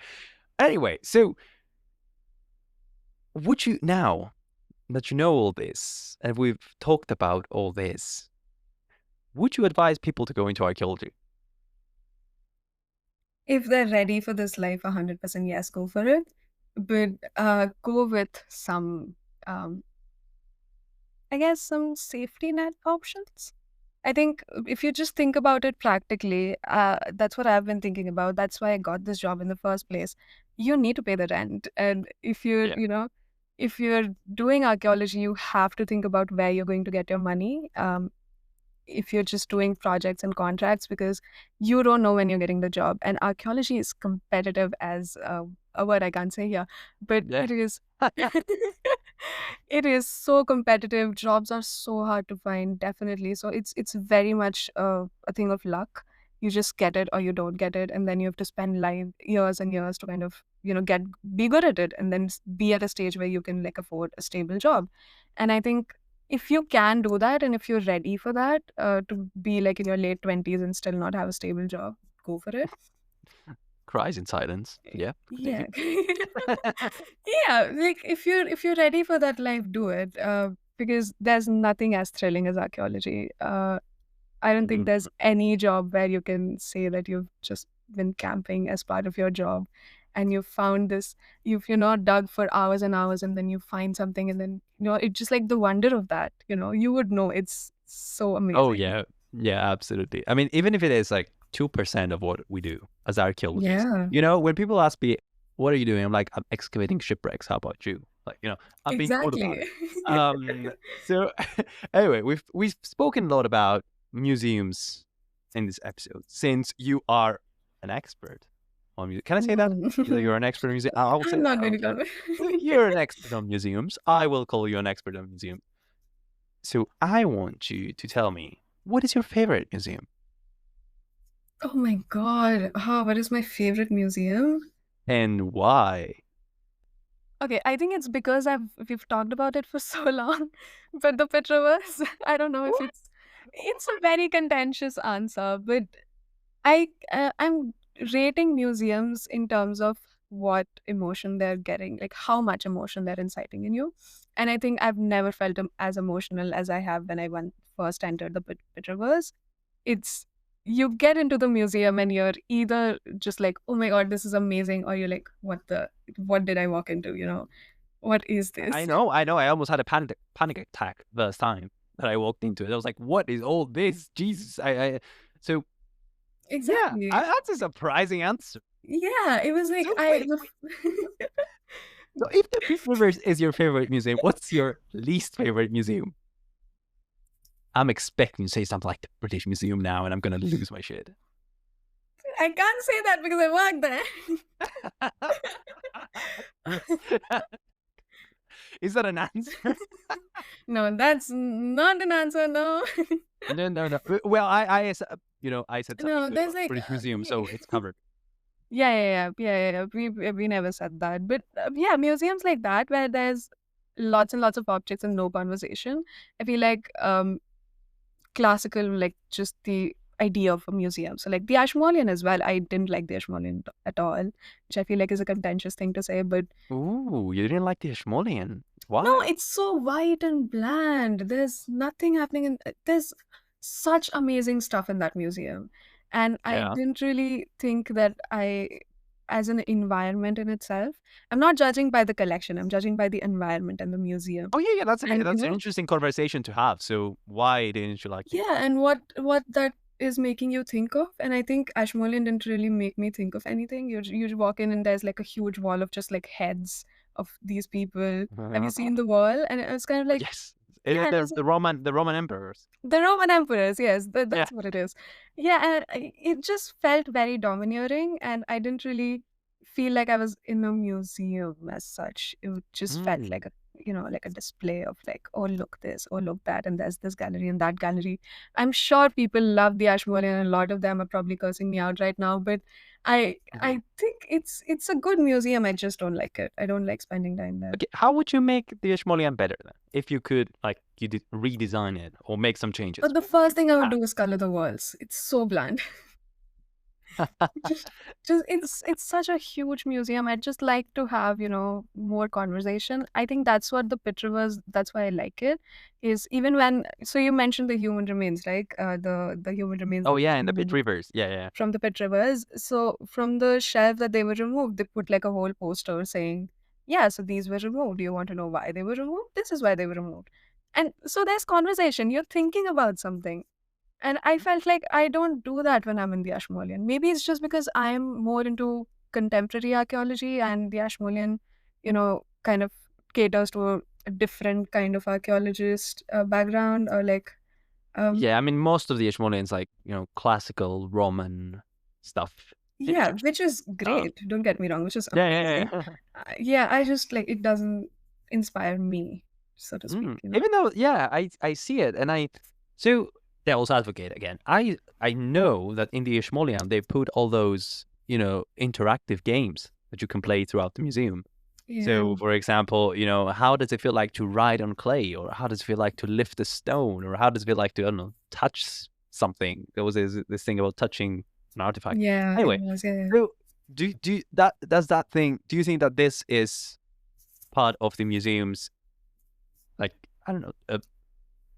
Anyway, so would you now that you know all this and we've talked about all this, would you advise people to go into archaeology? If they're ready for this life, 100% yes, go for it. But go with some, um, I guess, some safety net options. I think if you just think about it practically, that's what I've been thinking about. That's why I got this job in the first place. You need to pay the rent. And if Yeah. if you're doing archaeology, you have to think about where you're going to get your money. If you're just doing projects and contracts because you don't know when you're getting the job. And archaeology is competitive as a word I can't say here, but Yeah. it is. It is so competitive. Jobs are so hard to find, definitely. So it's very much a thing of luck. You just get it or you don't get it, and then you have to spend years and years to kind of get be good at it, and then be at a stage where you can like afford a stable job. And I think if you can do that and if you're ready for that to be like in your late 20s and still not have a stable job, go for it. cries in silence. Yeah, Yeah. continue. Yeah, like if you're ready for that life, do it. Because there's nothing as thrilling as archaeology. I don't think Mm. there's any job where you can say that you've just been camping as part of your job and you've found this, you're not dug for hours and hours and then you find something and then, it's just like the wonder of that, you would know it's so Oh amazing. yeah, yeah, absolutely. I mean, even if it is like 2% of what we do as archaeologists, Yeah, when people ask me, "What are you doing?" I'm like, "I'm excavating shipwrecks. How about you?" Like, I'm being told about exactly. it. So anyway, we've spoken a lot about museums in this episode. Since you are an expert on music, can I say that? You're an expert on music. I will say I'm that. not going to comment. You're an expert on museums. I will call you an expert on museums. So I want you to tell me, what is your favorite museum Oh my God. What is my favorite museum? and why? Okay, I think it's because we've talked about it for so long, but the Pitt Rivers, I don't know if What? it's a very contentious answer, but I'm rating museums in terms of what emotion they're getting, like how much emotion they're inciting in you. And I think I've never felt as emotional as I have when I first entered the Pitt Rivers. It's You get into the museum and you're either just like, oh my God, this is amazing, or you're like, what did I walk into? What is I this? know, I know. I almost had a panic attack first time that I walked into it. I was like, "What is all this?" Jesus. So yeah, Exactly. that's a surprising answer. Yeah, it was like So wait. So if the Pitt Rivers is your favorite museum, what's your least favorite museum? I'm expecting you to say something like the British Museum now, and I'm gonna lose my shit. I can't say that because I work there. Is that an answer? No, that's not an answer. No, No, no, no. Well, I I said something no. good There's about the like, British Museum, so it's covered. yeah. We never said that, but yeah, museums like that where there's lots and lots of objects and no conversation. I feel like classical, like just the idea of a museum. So like the Ashmolean as well. I didn't like the Ashmolean at all, which I feel like is a contentious thing to say, but Ooh, you didn't like the Ashmolean. no, Why? it's so white and bland. There's nothing happening there's such amazing stuff in that museum. And I Yeah. didn't really think that as an environment in itself, I'm not judging by the collection, I'm judging by the environment and the museum. Oh yeah, yeah. That's okay. And That's an interesting conversation to have. So why didn't you like it? yeah, and what that is making you think of. And I think Ashmolean didn't really make me think of anything. You walk in and there's like a huge wall of just like heads of these people. Have you seen the wall? And it was kind of like, Yes. yeah, it was The Roman emperors. the Roman emperors. Yes, Yeah. that's what it is. Yeah, and it just felt very domineering, and I didn't really feel like I was in a museum as such. It just felt Mm. like like a display of like, oh look this, oh look that, and there's this gallery and that gallery. I'm sure people love the Ashmolean, and a lot of them are probably cursing me out right now, but I think it's a good museum. I just don't like it. I don't like spending time there. Okay, how would you make the Ashmolean better then? If you could, like, redesign it or make some changes. But the first thing I would Ah. do is color the walls. It's so bland. just just it's such a huge museum. I'd just like to have more conversation. I think that's what the Pitt Rivers, that's why I like it, is even when, so you mentioned the human remains, like the human remains Oh that yeah, were and the Pitt removed Rivers. Yeah, yeah. from the Pitt Rivers. So from the shelf that they were removed, they put like a whole poster saying, yeah, so these were removed, do you want to know why they were removed? This is why they were removed. And so there's conversation, you're thinking about something. And I felt like I don't do that when I'm in the Ashmolean. Maybe it's just because I'm more into contemporary archaeology, and the Ashmolean, kind of caters to a different kind of archaeologist background, or like, um, Yeah, I mean, most of the Ashmoleans, like, classical Roman stuff. yeah, Interesting. which is great. Don't get me wrong, which is Yeah, yeah, amazing. yeah. Yeah, I just like it doesn't inspire me, so to speak. Even though, yeah, I see it, and so devil's advocate again. I know that in the Ashmolean they put all those interactive games that you can play throughout the museum. Yeah, So, for example, how does it feel like to ride on clay, or how does it feel like to lift a stone, or how does it feel like to, I don't know, touch something? There was this thing about touching an artifact. yeah, it Anyway, was. Yeah. so do you think that this is part of the museum's, like, I don't know, a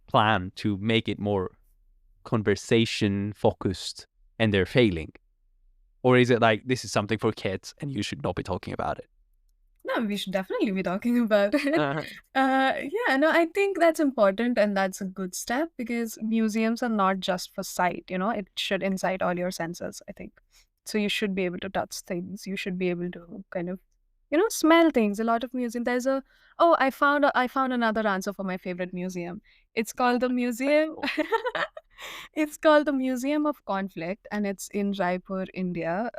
plan to make it more conversation focused and they're failing? Or is it like this is something for kids and you should not be talking about it? No, we should definitely be talking about it. Uh, Yeah, no, I think that's important and that's a good step because museums are not just for sight, it should incite all your senses, I think. So you should be able to touch things. You should be able to kind of, smell things. A lot of museum. I found another answer for my favorite museum. It's called the museum. It's called the Museum of Conflict, and it's in Raipur, India.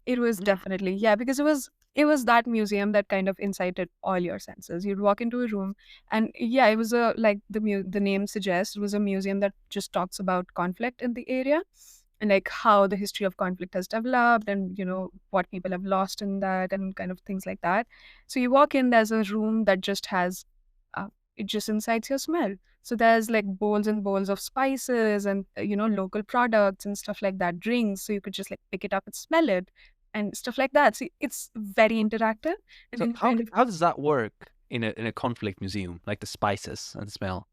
It was mm, definitely, yeah, because it was that museum that kind of incited all your senses. You'd walk into a room, and yeah, it was a like the name suggests, it was a museum that just talks about conflict in the area and like how the history of conflict has developed and what people have lost in that and kind of things like that. So you walk in, there's a room that just has uh, it just incites your smell. So there's like bowls and bowls of spices and local products and stuff like that, drinks, so you could just like pick it up and smell it and stuff like that. So it's very interactive and so you kind of how does that work in a conflict museum? Like the spices and the smell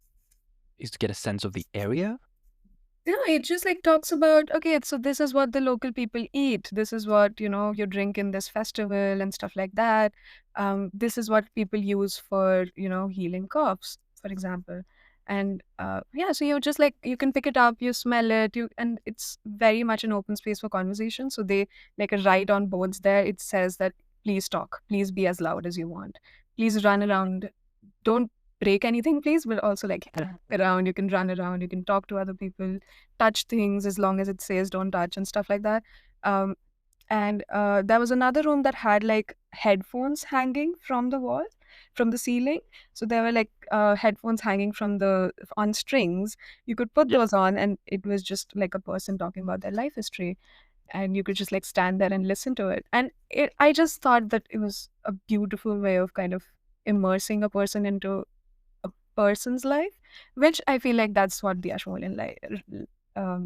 is to get a sense of the area. yeah, it just like talks about, okay, so this is what the local people eat. This is what, you drink in this festival and stuff like that. This is what people use for, healing coughs, for example. And yeah, so you just like, you can pick it up, you smell it, and it's very much an open space for conversation. So they like write on boards there, it says that please talk, please be as loud as you want, please run around, don't break anything, please, but also like around, you can run around, you can talk to other people, touch things as long as it says don't touch and stuff like that. um and there was another room that had like headphones hanging from the wall, from the ceiling. So there were like headphones hanging from the on strings. You could put Yeah. those on and it was just like a person talking about their life history, and you could just like stand there and listen to it. And I just thought that it was a beautiful way of kind of immersing a person into a person's life, which I feel like that's what the Ashmolean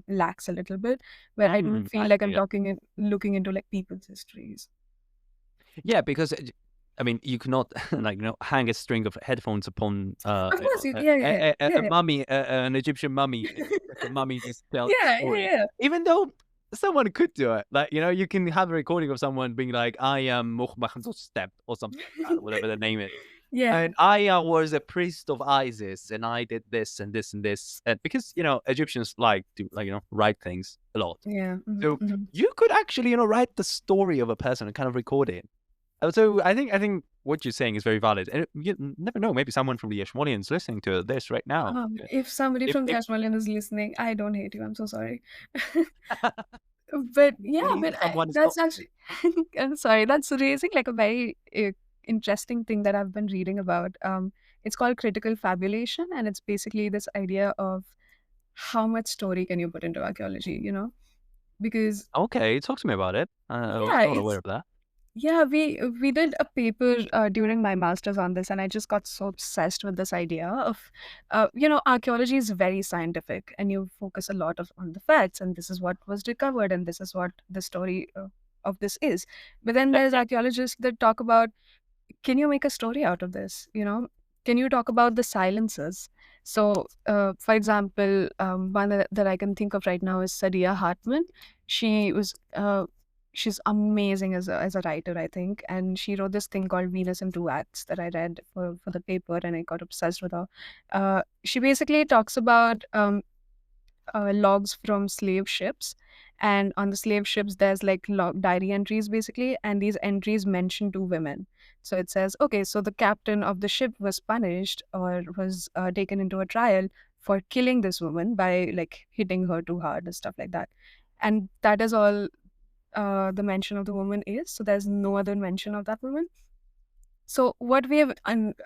lacks a little bit, where I don't feel like I'm Yeah. talking and looking into like people's histories. Yeah, because I mean, you cannot like hang a string of headphones upon Of course, yeah, yeah, a yeah, mummy, an Egyptian mummy, let the mummy just tell the yeah, yeah, story. yeah, Even though someone could do it, like you can have a recording of someone being like, "I am Step" or something like that, whatever the name is. yeah, And I was a priest of Isis, and I did this and this and this, and because Egyptians like to write things a lot, yeah, so you could actually write the story of a person and kind of record it. So I think what you're saying is very valid, and you never know. Maybe someone from the Ashmoleans listening to this right now. If somebody If from the if Ashmolean is listening, I don't hate you. I'm so sorry. But yeah, maybe but someone is not. that's actually, I'm sorry, that's raising like a very interesting thing that I've been reading about. It's called critical fabulation, and it's basically this idea of how much story can you put into archaeology, Because Okay, talk to me about it. I was yeah, not aware it's of that. yeah, we did a paper during my master's on this, and I just got so obsessed with this idea of, archaeology is very scientific, and you focus a lot on the facts, and this is what was recovered, and this is what the story of this is. But then there's archaeologists that talk about, can you make a story out of this? Can you talk about the silences? So, for example, one that I can think of right now is Sadia Hartman. She was she's amazing as a writer, I think, and she wrote this thing called Venus in Two Acts that I read for the paper, and I got obsessed with her. She basically talks about logs from slave ships, and on the slave ships there's like diary entries basically, and these entries mention two women. So it says, okay, so the captain of the ship was punished or was taken into a trial for killing this woman by like hitting her too hard and stuff like that, and that is all the mention of the woman is. So there's no other mention of that woman. So what we have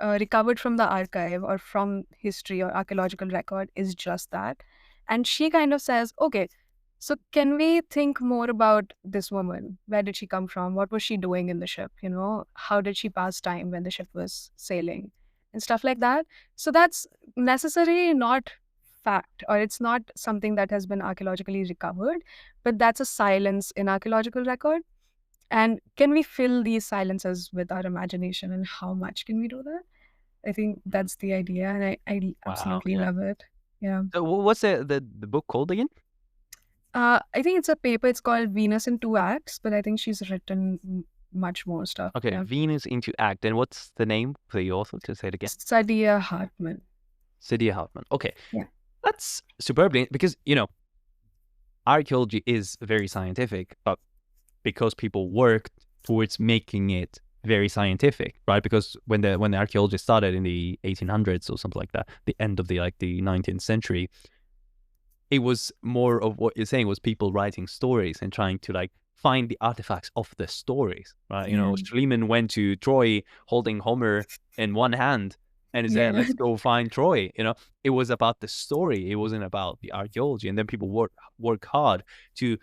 recovered from the archive or from history or archaeological record is just that. And she kind of says, okay, so can we think more about this woman? Where did she come from? What was she doing in the ship? How did she pass time when the ship was sailing and stuff like that? So that's necessarily not fact, or it's not something that has been archaeologically recovered, but that's a silence in archaeological record. And can we fill these silences with our imagination, and how much can we do that? I think that's the idea, and I Wow. absolutely Yeah. love it. Yeah. So what's the book called again? I think it's a paper. It's called Venus in Two Acts, but I think she's written much more stuff. Okay, Yeah. Venus into Act. And what's the name for the author? To say it again. Sadia Hartman. Sadia Hartman. Okay, Yeah. that's superbly, because archaeology is very scientific, but because people worked towards making it very scientific, right? Because when the archaeology started in the 1800s or something like that, the end of the 19th century, it was more of what you're saying, was people writing stories and trying to find the artifacts of the stories, right? Yeah. Schliemann went to Troy holding Homer in one hand and he said, Yeah. let's go find Troy. It was about the story. It wasn't about the archaeology. And then people work hard to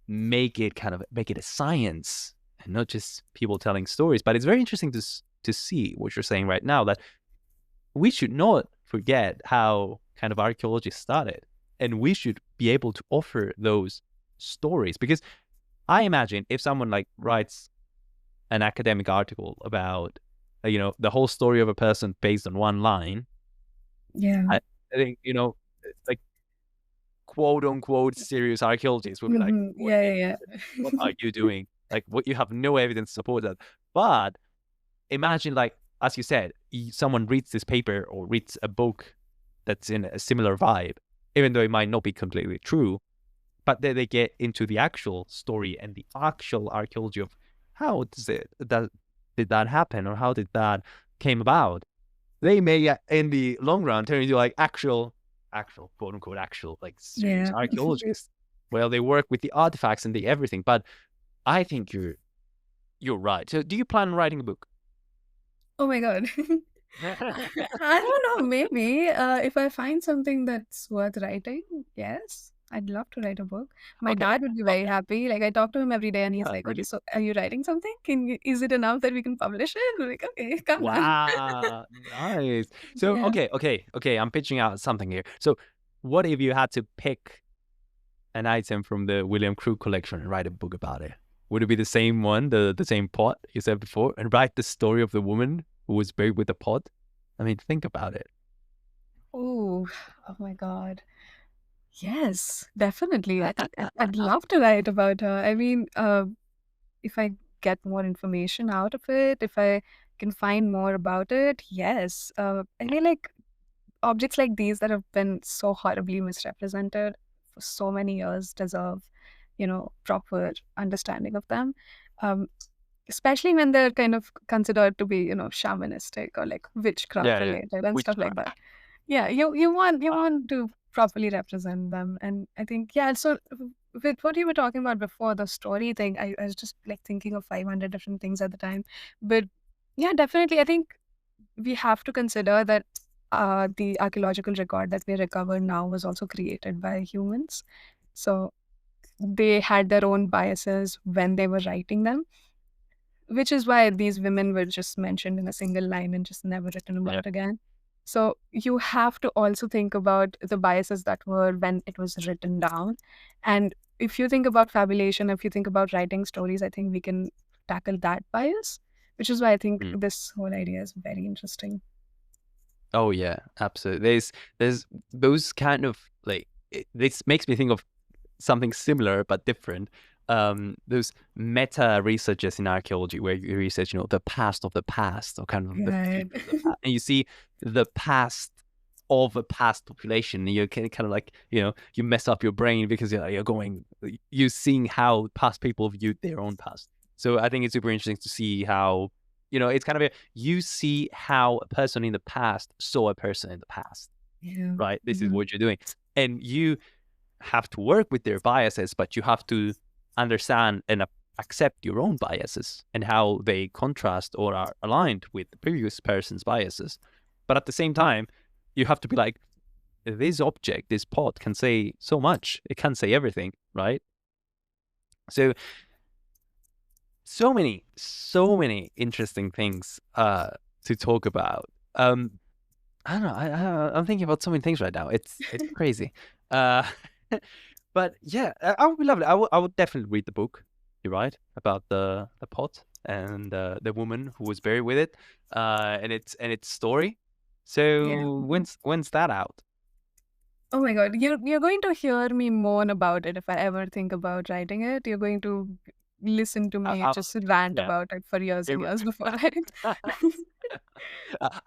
make it a science and not just people telling stories. But it's very interesting to see what you're saying right now, that we should not forget how kind of archaeology started, and we should be able to offer those stories. Because I imagine if someone writes an academic article about the whole story of a person based on one line, Yeah. I think like quote unquote serious archaeologists will be like, what, Yeah. Yeah. what Yeah. are you doing? What, you have no evidence to support that. But imagine, as you said, someone reads this paper or reads a book that's in a similar vibe, even though it might not be completely true, but then they get into the actual story and the actual archaeology of how did that happen, or how did that came about. They may, in the long run, turn into actual quote unquote actual serious Yeah. archaeologists. Well, they work with the artifacts and the everything. But I think you're right. So, do you plan on writing a book? Oh my God. I don't know. Maybe if I find something that's worth writing, yes, I'd love to write a book. My Okay. dad would be very happy. Like I talk to him every day, and he's Yeah, like, "Okay, really. so are you writing something? Is it enough that we can publish it?" I'm like, "Okay, come down." Wow, nice. So, Yeah. okay. I'm pitching out something here. So, what if you had to pick an item from the William Crew collection and write a book about it? Would it be the same one, the same pot you said before, and write the story of the woman who was buried with the pot? I mean, think about it. Oh, oh my God. Yes, definitely. I think I'd love to write about her. I mean, if I get more information out of it, if I can find more about it, yes. I feel like objects like these that have been so horribly misrepresented for so many years deserve, proper understanding of them. Um, Especially when they're kind of considered to be, shamanistic or like witchcraft Yeah, yeah. related and stuff like Witchcraft. that. Yeah, you Wow. want to properly represent them. And I think, yeah, so with what you were talking about before, the story thing, I was just like thinking of 500 different things at the time. But yeah, definitely, I think we have to consider that the archaeological record that we recover now was also created by humans. So they had their own biases when they were writing them, which is why these women were just mentioned in a single line and just never written Yeah. about again. So you have to also think about the biases that were when it was written down. And if you think about fabulation, if you think about writing stories, I think we can tackle that bias, which is why I think Mm. this whole idea is very interesting. Oh yeah, absolutely. There's those kind of this makes me think of something similar but different. Those meta researches in archaeology where you research, the past of the past, or kind of the Right. future of the past, and you see the past of a past population, and you can kind of you mess up your brain because you're seeing how past people viewed their own past. So I think it's super interesting to see how it's kind of you see how a person in the past saw a person in the past, Yeah. right? This is Mhm. what you're doing, and you have to work with their biases, but you have to understand and accept your own biases and how they contrast or are aligned with the previous person's biases. But at the same time, you have to be like, this object, this pot can say so much. It can say everything, right? So, so many interesting things to talk about. I don't know. I'm thinking about so many things right now. It's crazy. Uh, but yeah, I would be lovely. I would definitely read the book. you write about the pot and the woman who was buried with it, and its story. Yeah. So when's that out? Oh my God, you're going to hear me moan about it if I ever think about writing it. You're going to listen to me I'll, just rant yeah. about it for years and years before I.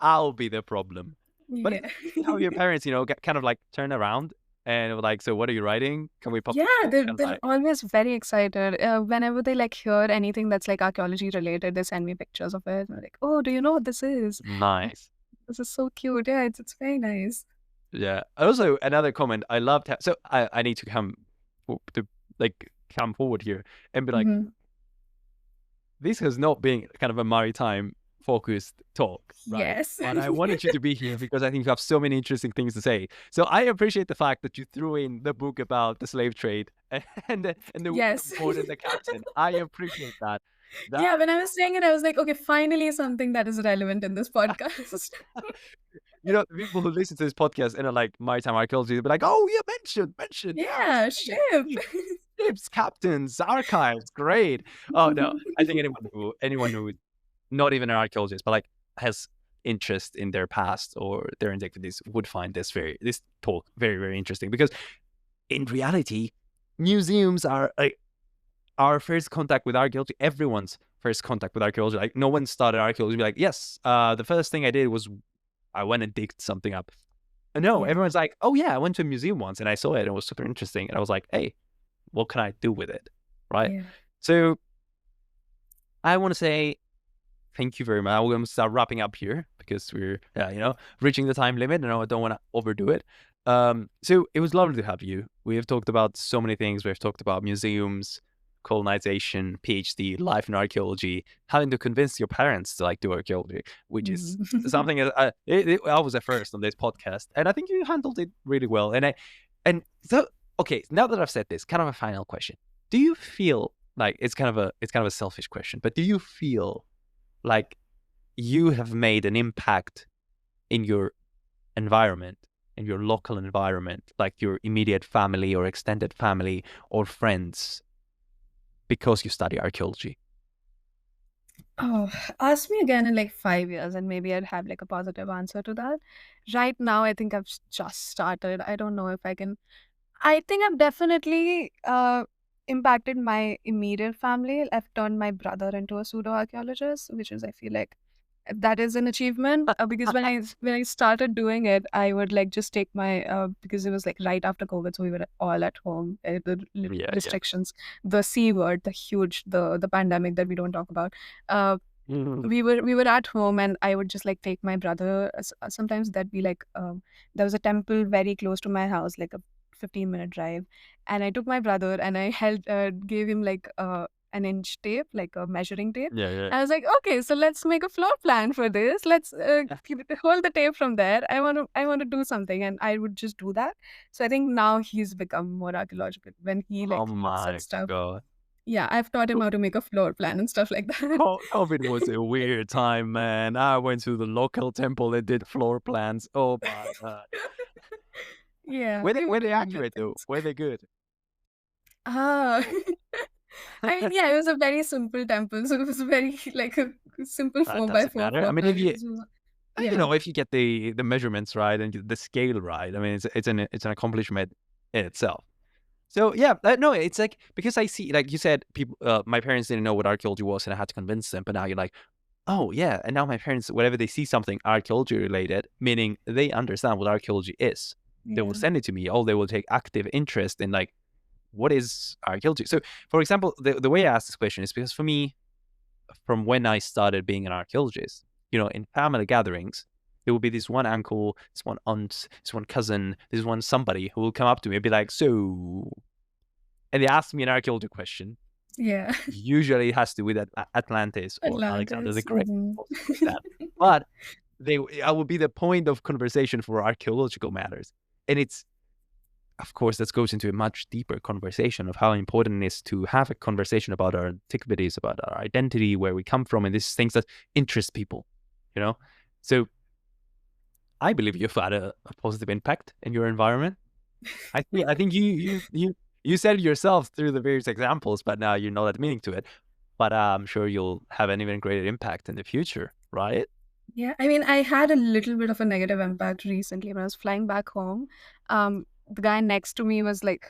I'll be the problem. But Yeah. how your parents, kind of like turn around and were like, so what are you writing? Can we Yeah, publish it? And they're like, always very excited. Whenever they like hear anything that's like archaeology related, they send me pictures of it. They're like, "Oh, do you know what this is? nice. This is so cute." Yeah, it's very nice. Yeah. Also, another comment I loved. So I need to to like come forward here and be like, Hmm. this has not been kind of a maritime focused talk, right? Yes. But I wanted you to be here because I think you have so many interesting things to say. So I appreciate the fact that you threw in the book about the slave trade and the Yes. boat and the captain. I appreciate that. That Yeah, when I was saying it, I was like, okay, finally something that is relevant in this podcast. the people who listen to this podcast and are like maritime archaeology, they'll be like, "Oh, yeah, mention, yeah, Yeah, ship. ships, captains, archives, great." Oh no, I think anyone who not even an archaeologist, but like has interest in their past or their antiquities would find this talk very, very interesting because in reality, museums are like our first contact with archaeology. Everyone's first contact with archaeology. Like no one started archaeology. Be like, yes, the first thing I did was I went and digged something up. No, Yeah, everyone's like, oh yeah, I went to a museum once and I saw it and it was super interesting. And I was like, hey, what can I do with it? Right. yeah. So I want to say thank you very much. We're going to start wrapping up here because we're, reaching the time limit and I don't want to overdo it. So it was lovely to have you. We have talked about so many things. We've talked about museums, colonization, PhD, life in archaeology, having to convince your parents to like do archaeology, which is Mhm. something I was at first on this podcast, and I think you handled it really well. And so okay, now that I've said this, kind of a final question: do you feel like it's kind of a selfish question, but do you feel like you have made an impact in your environment, in your local environment, like your immediate family or extended family or friends, because you study archaeology? Oh, ask me again in like 5 years, and maybe I'd have like a positive answer to that. Right now, I think I've just started. I don't know if I can. I think I've definitely impacted my immediate family. I've turned my brother into a pseudo archaeologist, which is, I feel like, that is an achievement. Because when I started doing it, I would like just take my because it was like right after COVID, so we were all at home. Yeah, yeah. Restrictions, the C word, the huge, the pandemic that we don't talk about. Uh, Mhm. we were at home, and I would just like take my brother. Sometimes that'd be like there was a temple very close to my house, like a 15-minute drive, and I took my brother and I gave him like an inch tape, like a measuring tape. Yeah, yeah. And I was like, okay, so let's make a floor plan for this. Let's hold the tape from there. I want to do something, and I would just do that. So I think now he's become more archaeological when he Oh like looks at my stuff. God. Yeah, I've taught him how to make a floor plan and stuff like that. COVID was a weird time, man. I went to the local temple and did floor plans. Oh my God. Yeah, Were they it accurate though? depends. Were they good? Ah, I mean, yeah, it was a very simple temple, so it was very like a simple That four by doesn't four matter. I floor mean, if plan. you Yeah, if you get the measurements right and the scale right, I mean, it's an accomplishment in itself. So yeah, no, it's like because I see, like you said, people, my parents didn't know what archaeology was, and I had to convince them. But now you're like, oh yeah, and now my parents, whenever they see something archaeology related, meaning they understand what archaeology is, they will yeah, send it to me. Or they will take active interest in like what is archaeology. So, for example, the way I ask this question is because for me, from when I started being an archaeologist, in family gatherings, there will be this one uncle, this one aunt, this one cousin, this one somebody who will come up to me and be like, so, and they ask me an archaeology question. yeah. Usually it has to do with Atlantis or Alexander the Atlantis. Great or something like that. But I will be the point of conversation for archaeological matters. And it's, of course, that goes into a much deeper conversation of how important it is to have a conversation about our antiquities, about our identity, where we come from, and these things that interest people, you know? So I believe you've had a positive impact in your environment. I think you You said yourself through the various examples, but now you know that meaning to it. But I'm sure you'll have an even greater impact in the future, right? Yeah, I mean, I had a little bit of a negative impact recently when I was flying back home. The guy next to me was like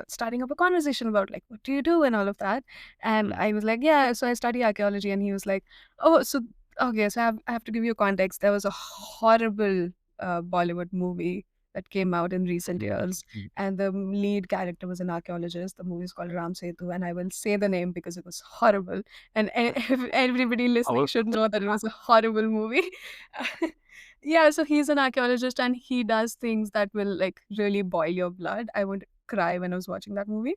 starting up a conversation about like, what do you do and all of that. And Mm. I was like, yeah, so I study archaeology. And he was like, oh, so, okay, so I have to give you context. There was a horrible Bollywood movie that came out in recent years. Mm. And the lead character was an archaeologist. The movie is called Ram Setu. And I will say the name because it was horrible. And everybody I listening will. should know that it was a horrible movie. Yeah, so he's an archaeologist and he does things that will like really boil your blood. I would cry when I was watching that movie.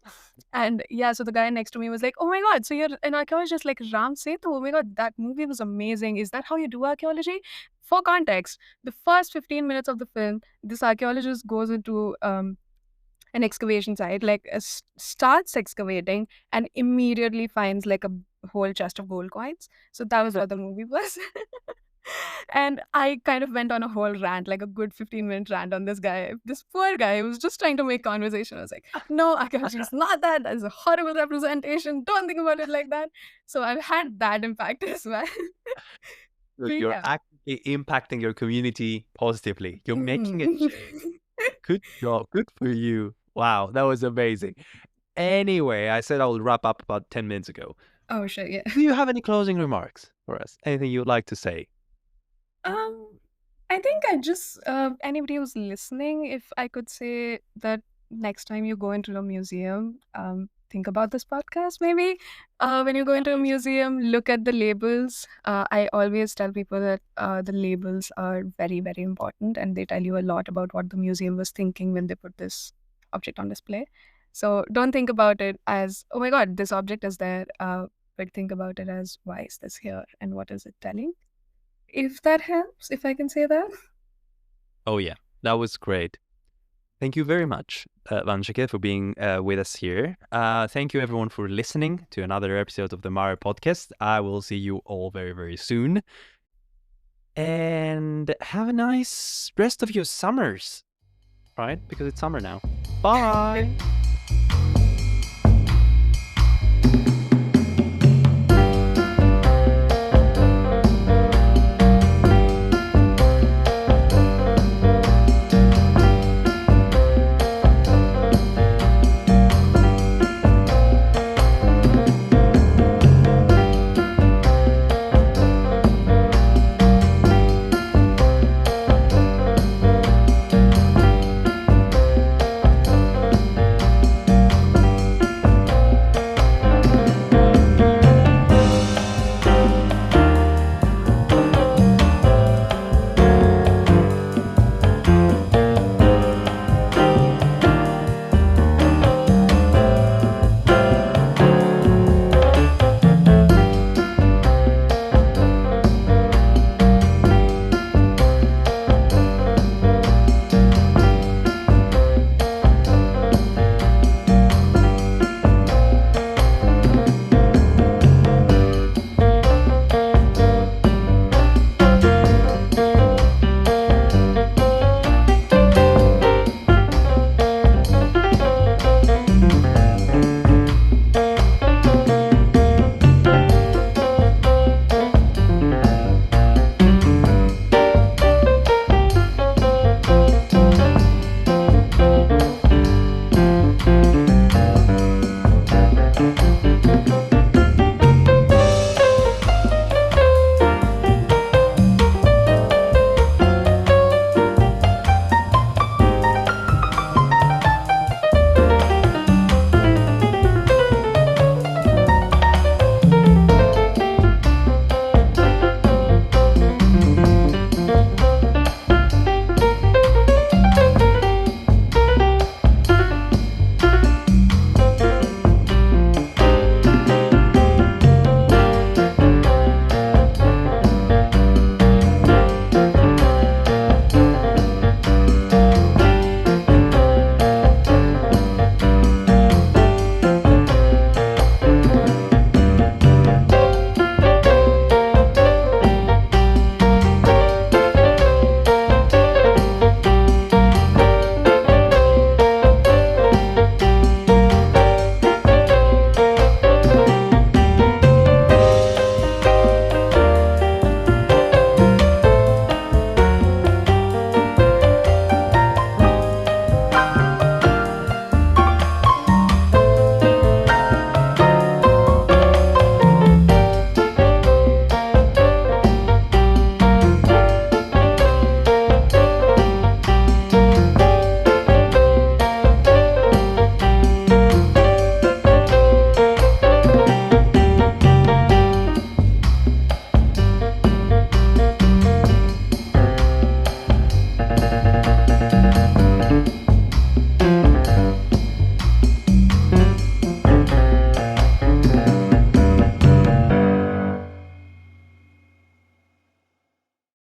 And yeah, so the guy next to me was like, "Oh my god, so you're an archaeologist like Ram Setu? Oh my god, that movie was amazing. Is that how you do archaeology?" For context, the first 15 minutes of the film, this archaeologist goes into an excavation site, like starts excavating and immediately finds like a whole chest of gold coins. So that was what the movie was. And I kind of went on a whole rant, like a good 15-minute rant on this guy. This poor guy who was just trying to make conversation. I was like, no, archaeology is not that. That is a horrible representation. Don't think about it like that. So I've had that impact as well. Look, But you're yeah. actively impacting your community positively. You're making a Mhm. change. Good job. Good for you. Wow, that was amazing. Anyway, I said I will wrap up about 10 minutes ago. Oh, shit, yeah. Do you have any closing remarks for us? Anything you'd like to say? Um, I think I just anybody who's listening, if I could say that next time you go into a museum, think about this podcast maybe. When you go into a museum, look at the labels. I always tell people that the labels are very, very important and they tell you a lot about what the museum was thinking when they put this object on display. So don't think about it as, oh my God, this object is there, but think about it as, why is this here and what is it telling? If that helps, if I can say that. Oh, yeah, that was great. Thank you very much, Vanshika, for being with us here. Thank you, everyone, for listening to another episode of the MARE Podcast. I will see you all very, very soon. And have a nice rest of your summers, right? Because it's summer now. Bye.